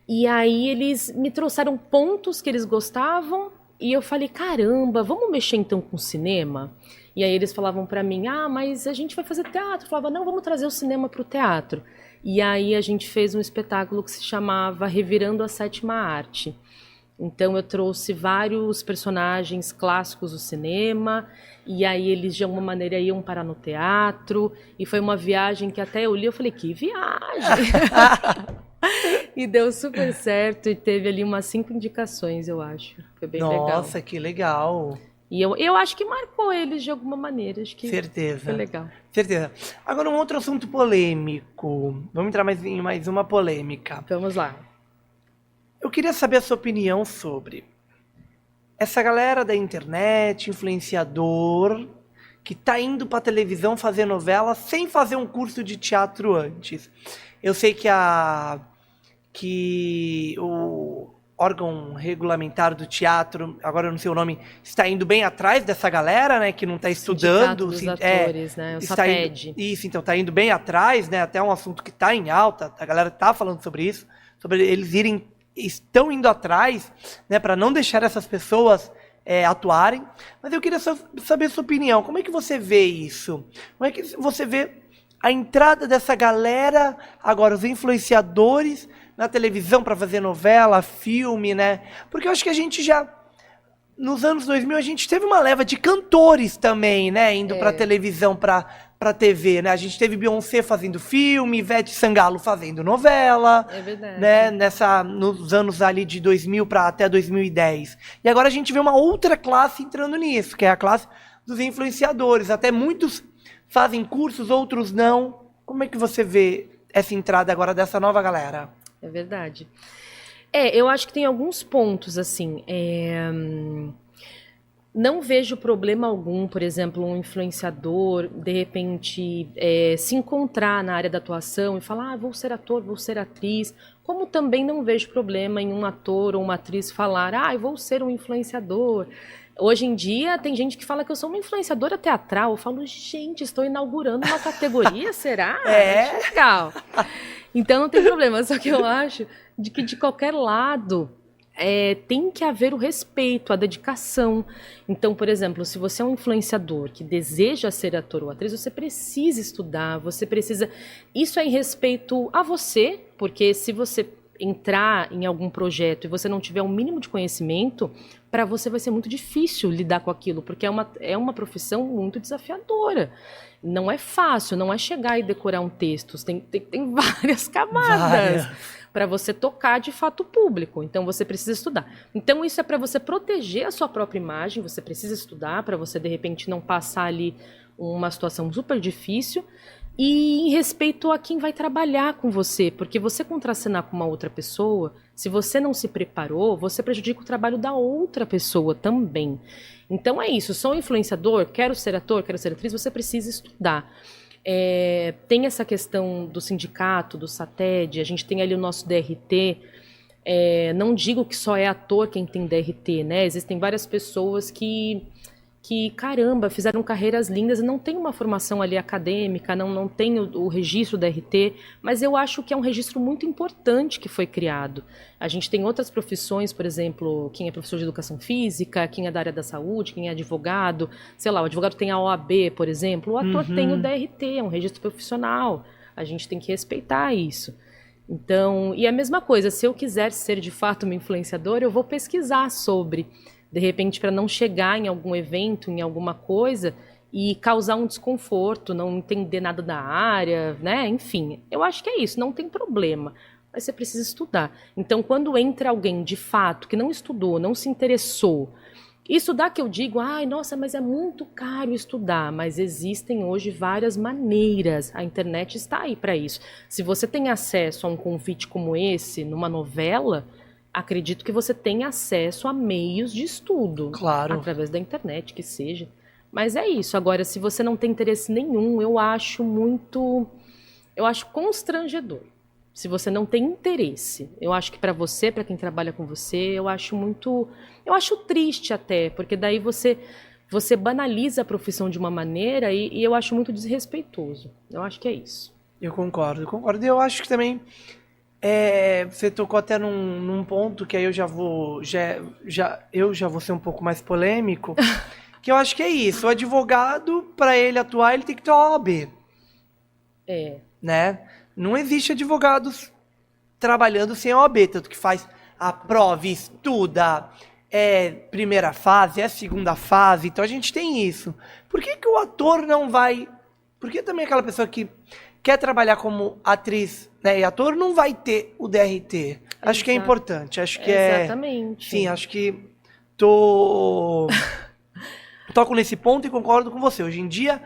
E aí eles me trouxeram pontos que eles gostavam, e eu falei, caramba, vamos mexer então com cinema? E aí eles falavam para mim, mas a gente vai fazer teatro. Eu falava, não, vamos trazer o cinema para o teatro. E aí a gente fez um espetáculo que se chamava Revirando a Sétima Arte. Então eu trouxe vários personagens clássicos do cinema, e aí eles de alguma maneira iam parar no teatro, e foi uma viagem que até eu li, eu falei, que viagem! E deu super certo, e teve ali umas 5 indicações, eu acho. Foi bem legal. Nossa, que legal! E eu acho que marcou eles de alguma maneira. Acho que certeza. Foi legal. Certeza. Agora um outro assunto polêmico. Vamos entrar em mais uma polêmica. Vamos lá. Eu queria saber a sua opinião sobre essa galera da internet, influenciador, que tá indo pra televisão fazer novela sem fazer um curso de teatro antes. Eu sei que o órgão regulamentar do teatro, agora eu não sei o nome, está indo bem atrás dessa galera, né, que não está estudando. Dos atores, né, o SATED. Isso, então está indo bem atrás, né, até um assunto que está em alta, a galera está falando sobre isso, sobre eles estão indo atrás, né, para não deixar essas pessoas atuarem. Mas eu queria saber a sua opinião, como é que você vê isso? Como é que você vê a entrada dessa galera, agora os influenciadores na televisão para fazer novela, filme, né? Porque eu acho que a gente já, nos anos 2000, a gente teve uma leva de cantores também, né? Indo para televisão, para TV, né? A gente teve Beyoncé fazendo filme, Ivete Sangalo fazendo novela. É verdade. Né? Nos anos ali de 2000 para até 2010. E agora a gente vê uma outra classe entrando nisso, que é a classe dos influenciadores. Até muitos fazem cursos, outros não. Como é que você vê essa entrada agora dessa nova galera? É verdade. Eu acho que tem alguns pontos, assim. Não vejo problema algum, por exemplo, um influenciador, de repente, se encontrar na área da atuação e falar, vou ser ator, vou ser atriz. Como também não vejo problema em um ator ou uma atriz falar, vou ser um influenciador. Hoje em dia, tem gente que fala que eu sou uma influenciadora teatral. Eu falo, gente, estou inaugurando uma categoria, será? Acho legal. Então, não tem problema. Só que eu acho que de qualquer lado tem que haver o respeito, a dedicação. Então, por exemplo, se você é um influenciador que deseja ser ator ou atriz, você precisa estudar, você precisa... Isso é em respeito a você, porque se você entrar em algum projeto e você não tiver um mínimo de conhecimento, para você vai ser muito difícil lidar com aquilo, porque é uma profissão muito desafiadora. Não é fácil, não é chegar e decorar um texto, tem várias camadas para você tocar de fato o público, então você precisa estudar. Então isso é para você proteger a sua própria imagem, você precisa estudar para você de repente não passar ali uma situação super difícil, e em respeito a quem vai trabalhar com você, porque você contracenar com uma outra pessoa, se você não se preparou, você prejudica o trabalho da outra pessoa também. Então é isso, sou influenciador, quero ser ator, quero ser atriz, você precisa estudar. Tem essa questão do sindicato, do SATED, a gente tem ali o nosso DRT, não digo que só é ator quem tem DRT, né? Existem várias pessoas que caramba, fizeram carreiras lindas e não tem uma formação ali acadêmica, não tem o registro da RT, mas eu acho que é um registro muito importante que foi criado. A gente tem outras profissões, por exemplo, quem é professor de educação física, quem é da área da saúde, quem é advogado, sei lá, o advogado tem a OAB, por exemplo, o ator tem o DRT, é um registro profissional, a gente tem que respeitar isso. Então, e a mesma coisa, se eu quiser ser de fato uma influenciadora, eu vou pesquisar sobre... De repente, para não chegar em algum evento, em alguma coisa, e causar um desconforto, não entender nada da área, né? Enfim, eu acho que é isso, não tem problema. Mas você precisa estudar. Então, quando entra alguém, de fato, que não estudou, não se interessou, estudar que eu digo, nossa, mas é muito caro estudar. Mas existem hoje várias maneiras. A internet está aí para isso. Se você tem acesso a um convite como esse, numa novela... Acredito que você tem acesso a meios de estudo. Claro. Através da internet, que seja. Mas é isso. Agora, se você não tem interesse nenhum, eu acho constrangedor. Se você não tem interesse. Eu acho que para você, para quem trabalha com você, eu acho triste até, porque daí você banaliza a profissão de uma maneira e eu acho muito desrespeitoso. Eu acho que é isso. Eu concordo. E eu acho que também você tocou até num ponto que aí eu já vou ser um pouco mais polêmico, que eu acho que é isso. O advogado, para ele atuar, ele tem que ter OAB. Né? Não existe advogados trabalhando sem OAB, tanto que faz a prova, estuda, primeira fase, segunda fase, então a gente tem isso. Por que o ator não vai... Por que também aquela pessoa que quer trabalhar como atriz, né, e ator não vai ter o DRT? Acho que é importante, acho que Exatamente. Sim, acho que toco nesse ponto e concordo com você. Hoje em dia,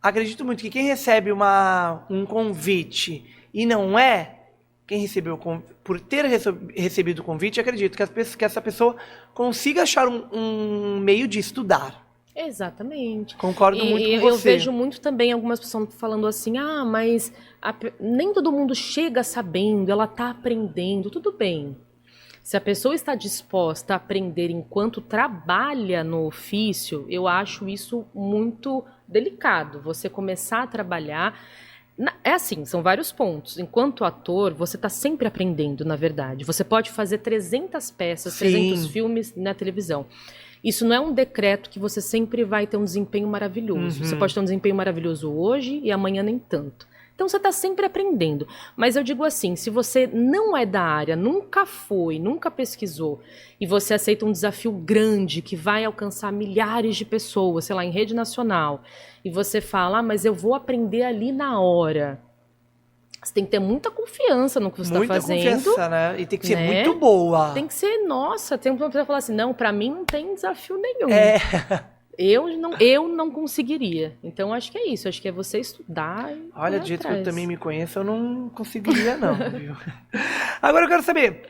acredito muito que quem recebe um convite e não quem recebeu por ter recebido o convite, acredito que essa pessoa consiga achar um meio de estudar. Exatamente. Concordo muito com você. Eu vejo muito também algumas pessoas falando assim, mas nem todo mundo chega sabendo, ela está aprendendo, tudo bem. Se a pessoa está disposta a aprender enquanto trabalha no ofício, eu acho isso muito delicado. Você começar a trabalhar... É assim, são vários pontos. Enquanto ator, você está sempre aprendendo, na verdade. Você pode fazer 300 peças, Sim. 300 filmes na televisão. Isso não é um decreto que você sempre vai ter um desempenho maravilhoso. Você pode ter um desempenho maravilhoso hoje e amanhã nem tanto. Então você está sempre aprendendo. Mas eu digo assim, se você não é da área, nunca foi, nunca pesquisou, e você aceita um desafio grande que vai alcançar milhares de pessoas, sei lá, em rede nacional, e você fala, mas eu vou aprender ali na hora. Você tem que ter muita confiança no que você está fazendo. Muita confiança, né? E tem que ser muito boa. Tem que ser, nossa, tem uma pessoa que fala assim, não, pra mim não tem desafio nenhum. Eu não conseguiria. Então, acho que é isso. Acho que é você estudar e olha, do jeito que eu também me conheço, eu não conseguiria, não, viu? Agora eu quero saber,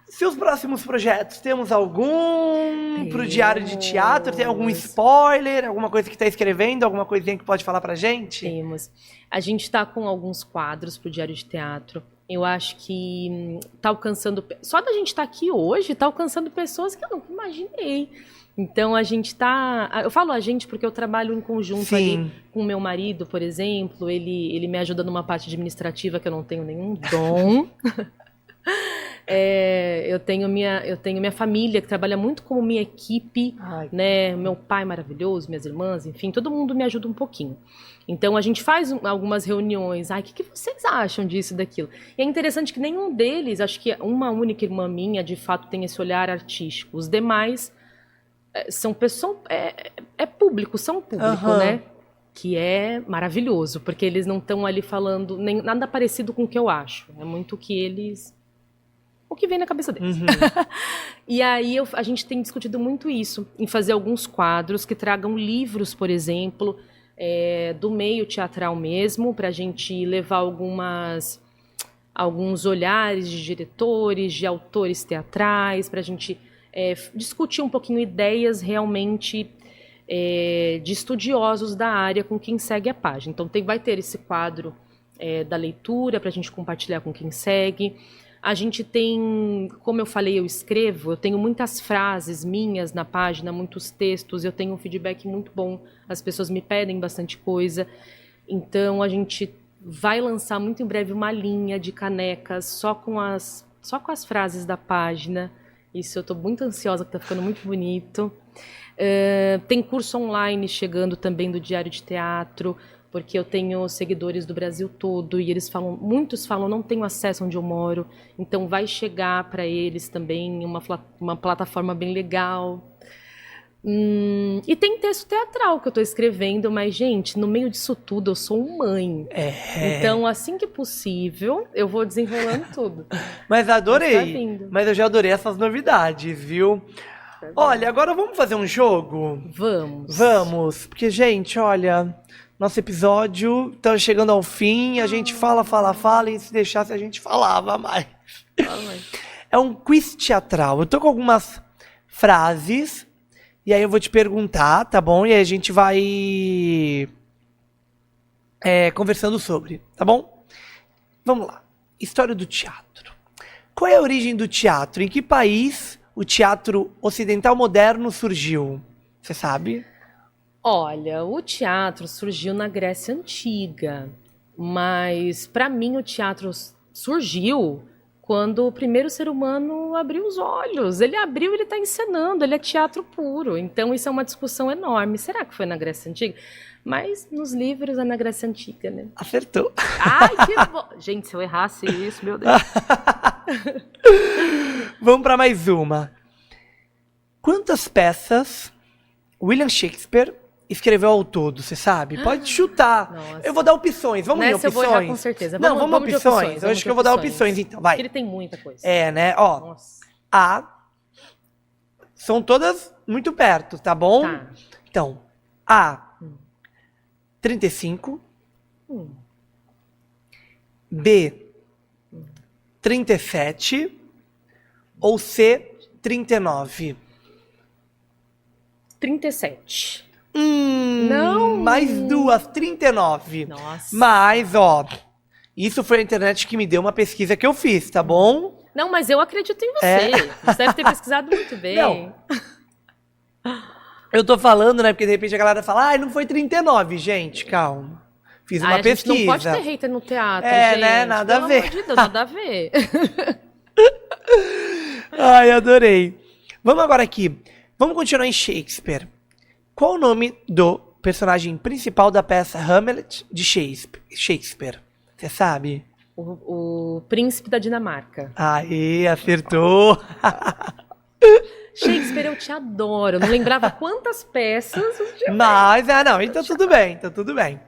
seus próximos projetos, temos algum pro Diário de Teatro? Tem algum spoiler? Alguma coisa que tá escrevendo? Alguma coisinha que pode falar pra gente? Temos. A gente tá com alguns quadros pro Diário de Teatro. Eu acho que tá alcançando... Só da gente estar aqui hoje, tá alcançando pessoas que eu nunca imaginei. Então, a gente tá... Eu falo a gente porque eu trabalho em conjunto ali com o meu marido, por exemplo. Ele me ajuda numa parte administrativa que eu não tenho nenhum dom. Eu tenho minha família que trabalha muito como minha equipe, né? Meu pai maravilhoso, minhas irmãs, enfim, todo mundo me ajuda um pouquinho. Então a gente faz algumas reuniões. O que vocês acham disso e daquilo? E é interessante que nenhum deles, acho que uma única irmã minha, de fato, tem esse olhar artístico. Os demais são pessoas, são público, né? Que é maravilhoso, porque eles não estão ali falando nada parecido com o que eu acho. É muito o que vem na cabeça deles. E aí a gente tem discutido muito isso, em fazer alguns quadros que tragam livros, por exemplo, do meio teatral mesmo, para a gente levar alguns olhares de diretores, de autores teatrais, para a gente discutir um pouquinho ideias realmente de estudiosos da área com quem segue a página. Então vai ter esse quadro da leitura para a gente compartilhar com quem segue. A gente tem, como eu falei, eu tenho muitas frases minhas na página, muitos textos, eu tenho um feedback muito bom, as pessoas me pedem bastante coisa. Então a gente vai lançar muito em breve uma linha de canecas só com as frases da página. Isso eu estou muito ansiosa, que está ficando muito bonito. Tem curso online chegando também do Diário de Teatro, porque eu tenho seguidores do Brasil todo e muitos falam, não tenho acesso onde eu moro, então vai chegar para eles também uma plataforma bem legal. E tem texto teatral que eu estou escrevendo, mas, gente, no meio disso tudo eu sou mãe. Então, assim que possível, eu vou desenrolando tudo. Mas adorei. Mas eu já adorei essas novidades, viu? Olha, agora vamos fazer um jogo? Vamos. Porque, gente, olha... Nosso episódio tá chegando ao fim, a gente fala, e se deixasse a gente falava mais. É um quiz teatral. Eu tô com algumas frases, e aí eu vou te perguntar, tá bom? E aí a gente vai conversando sobre, tá bom? Vamos lá. história do teatro. Qual é a origem do teatro? Em que país o teatro ocidental moderno surgiu? Você sabe? Olha, o teatro surgiu na Grécia Antiga, mas para mim o teatro surgiu quando o primeiro ser humano abriu os olhos. Ele abriu, ele está encenando, ele é teatro puro. Então isso é uma discussão enorme. Será que foi na Grécia Antiga? Mas nos livros é na Grécia Antiga, né? Acertou. Ai, que bom! Gente, se eu errasse isso, meu Deus. Vamos para mais uma. Quantas peças William Shakespeare escreveu ao todo, você sabe? Pode chutar. Nossa. Eu vou dar opções. Vamos em Nessa opções? eu vou errar com certeza. Não, vamos de opções. Eu acho que eu vou dar opções, então. Vai. Porque ele tem muita coisa. É, né? Ó, Nossa. A. São todas muito perto, tá bom? Tá. Então, A. 35. B. 37. Ou C. 39. 37. Não. Mais duas, 39. Nossa. Mas, ó, isso foi a internet que me deu uma pesquisa que eu fiz, tá bom? Não, mas eu acredito em você. É. Você deve ter pesquisado muito bem. Não. Eu tô falando, né? Porque de repente a galera fala, não foi 39, gente, calma. Fiz uma pesquisa. A gente não pode ter hater no teatro, É, gente. né? Nada Pelo a ver. amor de Deus, nada a ver. Ai, adorei. Vamos agora aqui. Vamos continuar em Shakespeare. Qual o nome do personagem principal da peça Hamlet de Shakespeare? Você sabe? O príncipe da Dinamarca. Aí, acertou. Shakespeare, eu te adoro. Eu não lembrava quantas peças você tinha. Mas, não, então tudo bem, então tudo bem.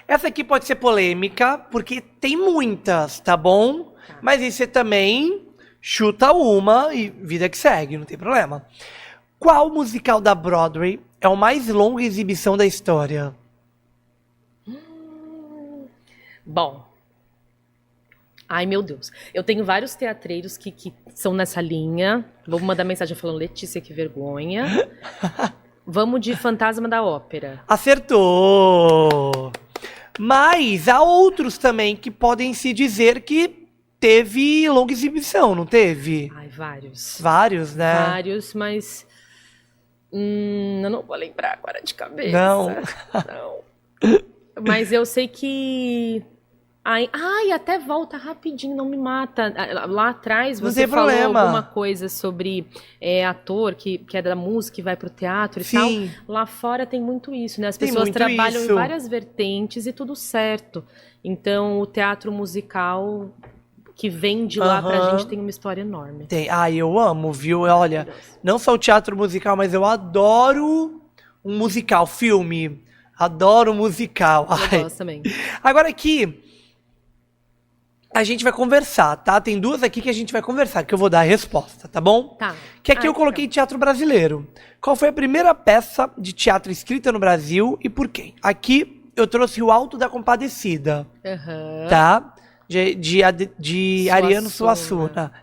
Essa aqui pode ser polêmica, porque tem muitas, tá bom? Tá. Mas aí você também chuta uma e vida que segue, não tem problema. Qual musical da Broadway é o mais longa exibição da história? Bom. Ai, meu Deus. Eu tenho vários teatreiros que são nessa linha. Vou mandar mensagem falando, Letícia, que vergonha. Vamos de Fantasma da Ópera. Acertou! Mas há outros também que podem se dizer que teve longa exibição, não teve? Ai, vários. Vários, né? Vários, mas... eu não vou lembrar agora de cabeça. Não. Mas eu sei que... Ai, até volta rapidinho, não me mata. Lá atrás Não você tem falou problema. alguma coisa sobre ator que é da música e vai pro teatro e Sim. tal. Lá fora tem muito isso, né? As Tem pessoas muito trabalham isso. em várias vertentes e tudo certo. Então o teatro musical que vem de lá pra gente tem uma história enorme. Tem. Eu amo, viu? Olha, não só o teatro musical, mas eu adoro um musical, filme. Adoro musical. Eu gosto também. Agora aqui, a gente vai conversar, tá? Tem duas aqui que a gente vai conversar, que eu vou dar a resposta, tá bom? Tá. Que aqui eu coloquei teatro brasileiro. Qual foi a primeira peça de teatro escrita no Brasil e por quem? Aqui eu trouxe o Alto da Compadecida, tá? De Ariano Suassuna.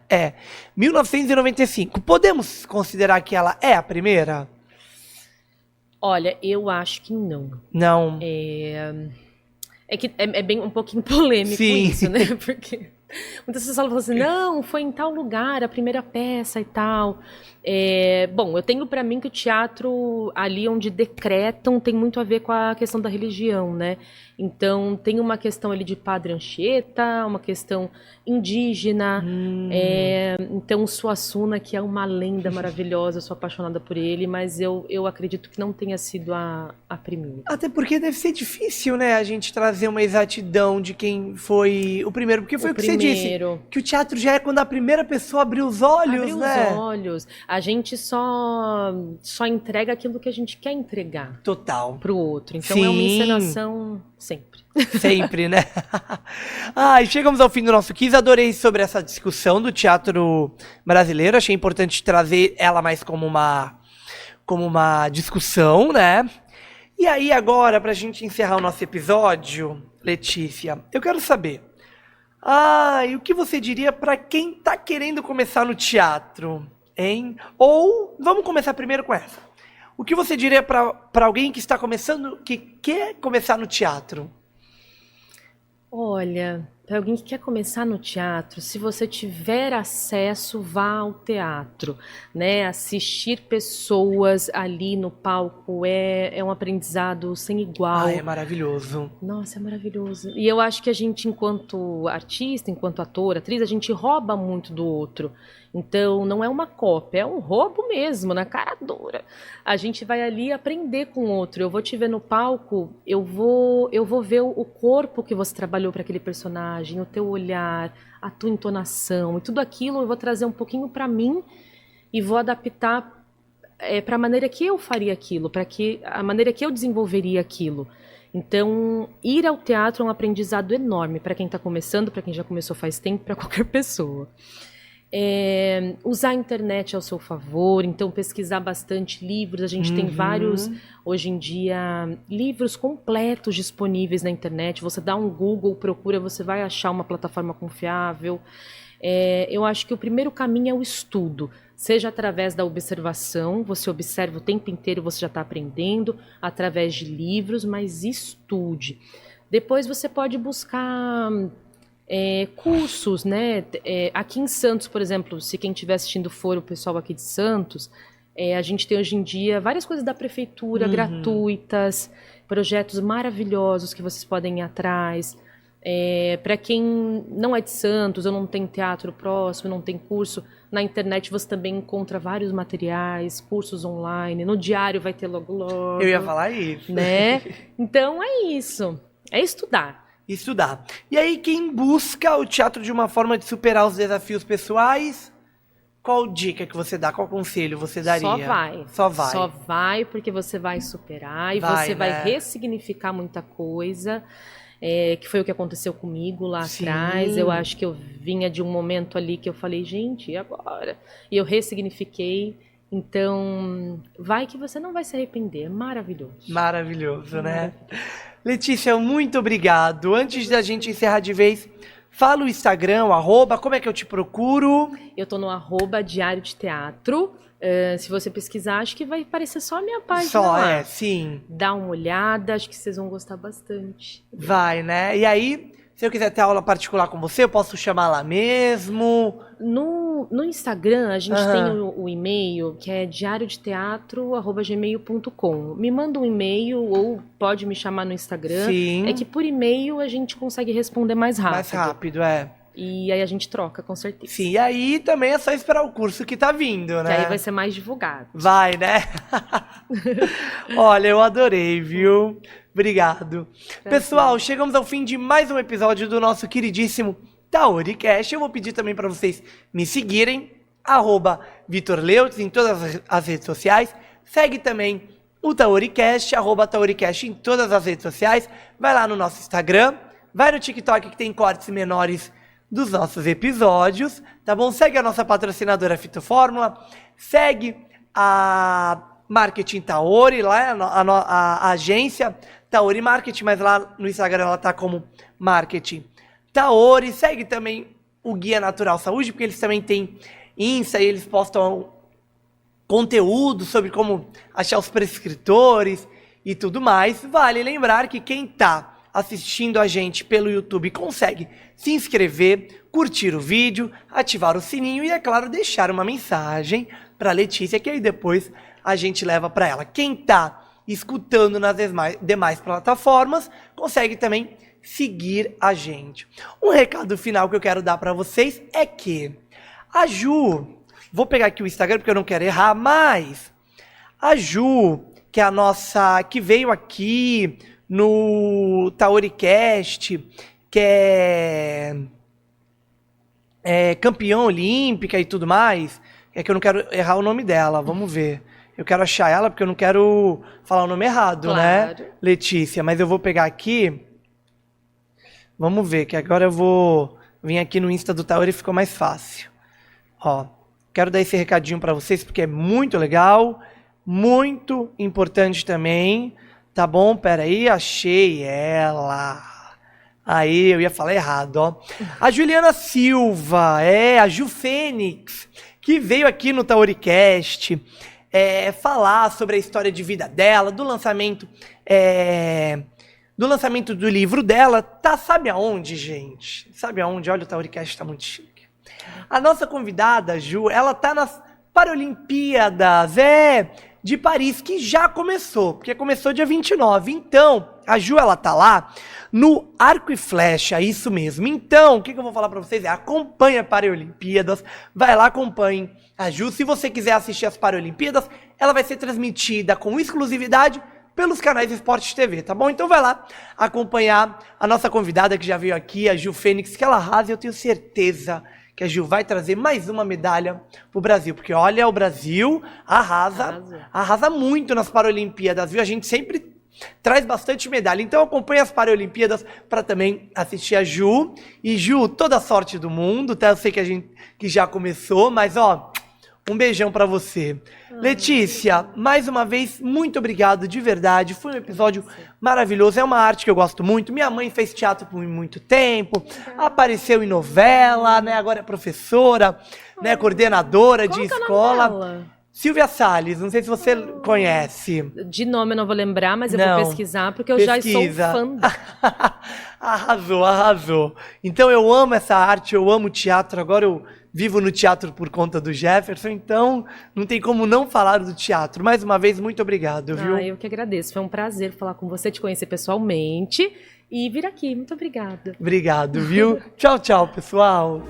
1995. Podemos considerar que ela é a primeira? Olha, eu acho que não. Não. É que é bem um pouquinho polêmico Sim. isso, né? Porque muitas pessoas falam assim, não, foi em tal lugar a primeira peça e tal. Bom, eu tenho pra mim que o teatro ali onde decretam tem muito a ver com a questão da religião, né? Então tem uma questão ali de Padre Anchieta, uma questão indígena. Então Suassuna, que é uma lenda maravilhosa, eu sou apaixonada por ele, mas eu acredito que não tenha sido a primeira. Até porque deve ser difícil, né, a gente trazer uma exatidão de quem foi o primeiro. Porque foi o que você disse, que o teatro já é quando a primeira pessoa abriu os olhos, né? Abriu os olhos. A gente só entrega aquilo que a gente quer entregar. Total. Pro outro. Então Sim. é uma encenação sempre. Sempre, né? Chegamos ao fim do nosso quiz. Adorei sobre essa discussão do teatro brasileiro. Achei importante trazer ela mais como uma discussão, né? E aí agora, pra gente encerrar o nosso episódio, Letícia, eu quero saber, o que você diria pra quem tá querendo começar no teatro, hein? Ou, vamos começar primeiro com essa. O que você diria pra alguém que está começando, que quer começar no teatro? Olha, para alguém que quer começar no teatro, se você tiver acesso, vá ao teatro, né? Assistir pessoas ali no palco é um aprendizado sem igual. Ai, é maravilhoso. Nossa, é maravilhoso. E eu acho que a gente, enquanto artista, enquanto ator, atriz, a gente rouba muito do outro. Então, não é uma cópia, é um roubo mesmo, na cara dura. A gente vai ali aprender com o outro. Eu vou te ver no palco, eu vou ver o corpo que você trabalhou para aquele personagem, o teu olhar, a tua entonação, e tudo aquilo eu vou trazer um pouquinho para mim e vou adaptar para a maneira que eu faria aquilo, a maneira que eu desenvolveria aquilo. Então, ir ao teatro é um aprendizado enorme para quem está começando, para quem já começou faz tempo, para qualquer pessoa. Usar a internet ao seu favor, então pesquisar bastante livros. A gente tem vários, hoje em dia, livros completos disponíveis na internet. Você dá um Google, procura, você vai achar uma plataforma confiável. Eu acho que o primeiro caminho é o estudo, seja através da observação, você observa o tempo inteiro, você já está aprendendo, através de livros, mas estude. Depois você pode buscar cursos, né? Aqui em Santos, por exemplo, se quem estiver assistindo for o pessoal aqui de Santos, a gente tem hoje em dia várias coisas da prefeitura gratuitas, projetos maravilhosos que vocês podem ir atrás. Para quem não é de Santos ou não tem teatro próximo, não tem curso, na internet você também encontra vários materiais, cursos online, no diário vai ter logo logo. Eu ia falar isso. Né? Então é isso, é estudar. Estudar. E aí, quem busca o teatro de uma forma de superar os desafios pessoais, qual dica que você dá? Qual conselho você daria? Só vai. Só vai. Só vai, porque você vai superar e Vai, você né? vai ressignificar muita coisa, que foi o que aconteceu comigo lá Sim. atrás. Eu acho que eu vinha de um momento ali que eu falei, gente, e agora? E eu ressignifiquei. Então, vai que você não vai se arrepender. É maravilhoso. Maravilhoso, né? Letícia, muito obrigado. Antes da gente encerrar de vez, fala o Instagram, o @, como é que eu te procuro? Eu tô no @Diário de Teatro. Se você pesquisar, acho que vai aparecer só a minha página Só, lá. sim. Dá uma olhada, acho que vocês vão gostar bastante. Vai, né? E aí, se eu quiser ter aula particular com você, eu posso chamar lá mesmo? No Instagram, a gente tem o e-mail, que é diariodeteatro@gmail.com. Me manda um e-mail ou pode me chamar no Instagram. Sim. É que por e-mail a gente consegue responder mais rápido. Mais rápido, é. E aí a gente troca, com certeza. Sim, e aí também é só esperar o curso que tá vindo, né? Que aí vai ser mais divulgado. Vai, né? Olha, eu adorei, viu? Obrigado. Pessoal, chegamos ao fim de mais um episódio do nosso queridíssimo TaoriCast. Eu vou pedir também para vocês me seguirem, @VitorLeutz em todas as redes sociais. Segue também o TaoriCast, @TaoriCast em todas as redes sociais. Vai lá no nosso Instagram, vai no TikTok que tem cortes menores dos nossos episódios, tá bom? Segue a nossa patrocinadora Fitofórmula, segue a Marketing Taori, lá a agência Taori Marketing, mas lá no Instagram ela tá como Marketing Taori. Segue também o Guia Natural Saúde, porque eles também têm Insta e eles postam conteúdo sobre como achar os prescritores e tudo mais. Vale lembrar que quem tá assistindo a gente pelo YouTube consegue se inscrever, curtir o vídeo, ativar o sininho e, é claro, deixar uma mensagem para Letícia, que aí depois a gente leva para ela. Quem tá escutando nas demais plataformas consegue também seguir a gente. Um recado final que eu quero dar para vocês é que a Ju, vou pegar aqui o Instagram porque eu não quero errar, mas a Ju, que é a nossa, que veio aqui no TaoriCast, que é campeã olímpica e tudo mais, é que eu não quero errar o nome dela, vamos ver. Eu quero achar ela porque eu não quero falar o nome errado, claro, né, Letícia? Mas eu vou pegar aqui, vamos ver, que agora eu vou vir aqui no Insta do Taori e ficou mais fácil. Ó, quero dar esse recadinho para vocês porque é muito legal, muito importante também. Tá bom? Pera aí, achei ela. Aí, eu ia falar errado, ó. A Juliana Silva, a Ju Fênix, que veio aqui no TaoriCast falar sobre a história de vida dela, do lançamento do lançamento do livro dela, tá, sabe aonde, gente? Sabe aonde? Olha, o Tauricast tá muito chique. A nossa convidada, Ju, ela tá nas Paralimpíadas, de Paris, que já começou, porque começou dia 29. Então, a Ju, ela tá lá no Arco e Flecha, isso mesmo. Então, o que eu vou falar pra vocês acompanhe a Paralimpíadas, vai lá, acompanhe a Ju. Se você quiser assistir as Paralimpíadas, ela vai ser transmitida com exclusividade pelos canais Esporte TV, tá bom? Então vai lá acompanhar a nossa convidada que já veio aqui, a Ju Fênix, que ela arrasa, e eu tenho certeza que a Ju vai trazer mais uma medalha pro Brasil, porque olha, o Brasil arrasa muito nas Paralimpíadas, viu? A gente sempre traz bastante medalha, então acompanhe as Paralimpíadas para também assistir a Ju. E Ju, toda a sorte do mundo, tá? Eu sei que já começou, mas ó, um beijão pra você. Letícia, mais uma vez, muito obrigado, de verdade. Foi um episódio maravilhoso. É uma arte que eu gosto muito. Minha mãe fez teatro por muito tempo, apareceu em novela, né? Agora é professora, né? Coordenadora de escola. Silvia Salles, não sei se você conhece. De nome eu não vou lembrar, mas eu vou pesquisar, porque eu já sou fã. Arrasou. Então eu amo essa arte, eu amo teatro. Agora eu vivo no teatro por conta do Jefferson, então não tem como não falar do teatro. Mais uma vez, muito obrigado, viu? Eu que agradeço. Foi um prazer falar com você, te conhecer pessoalmente e vir aqui. Muito obrigada. Obrigado, viu? Tchau, pessoal.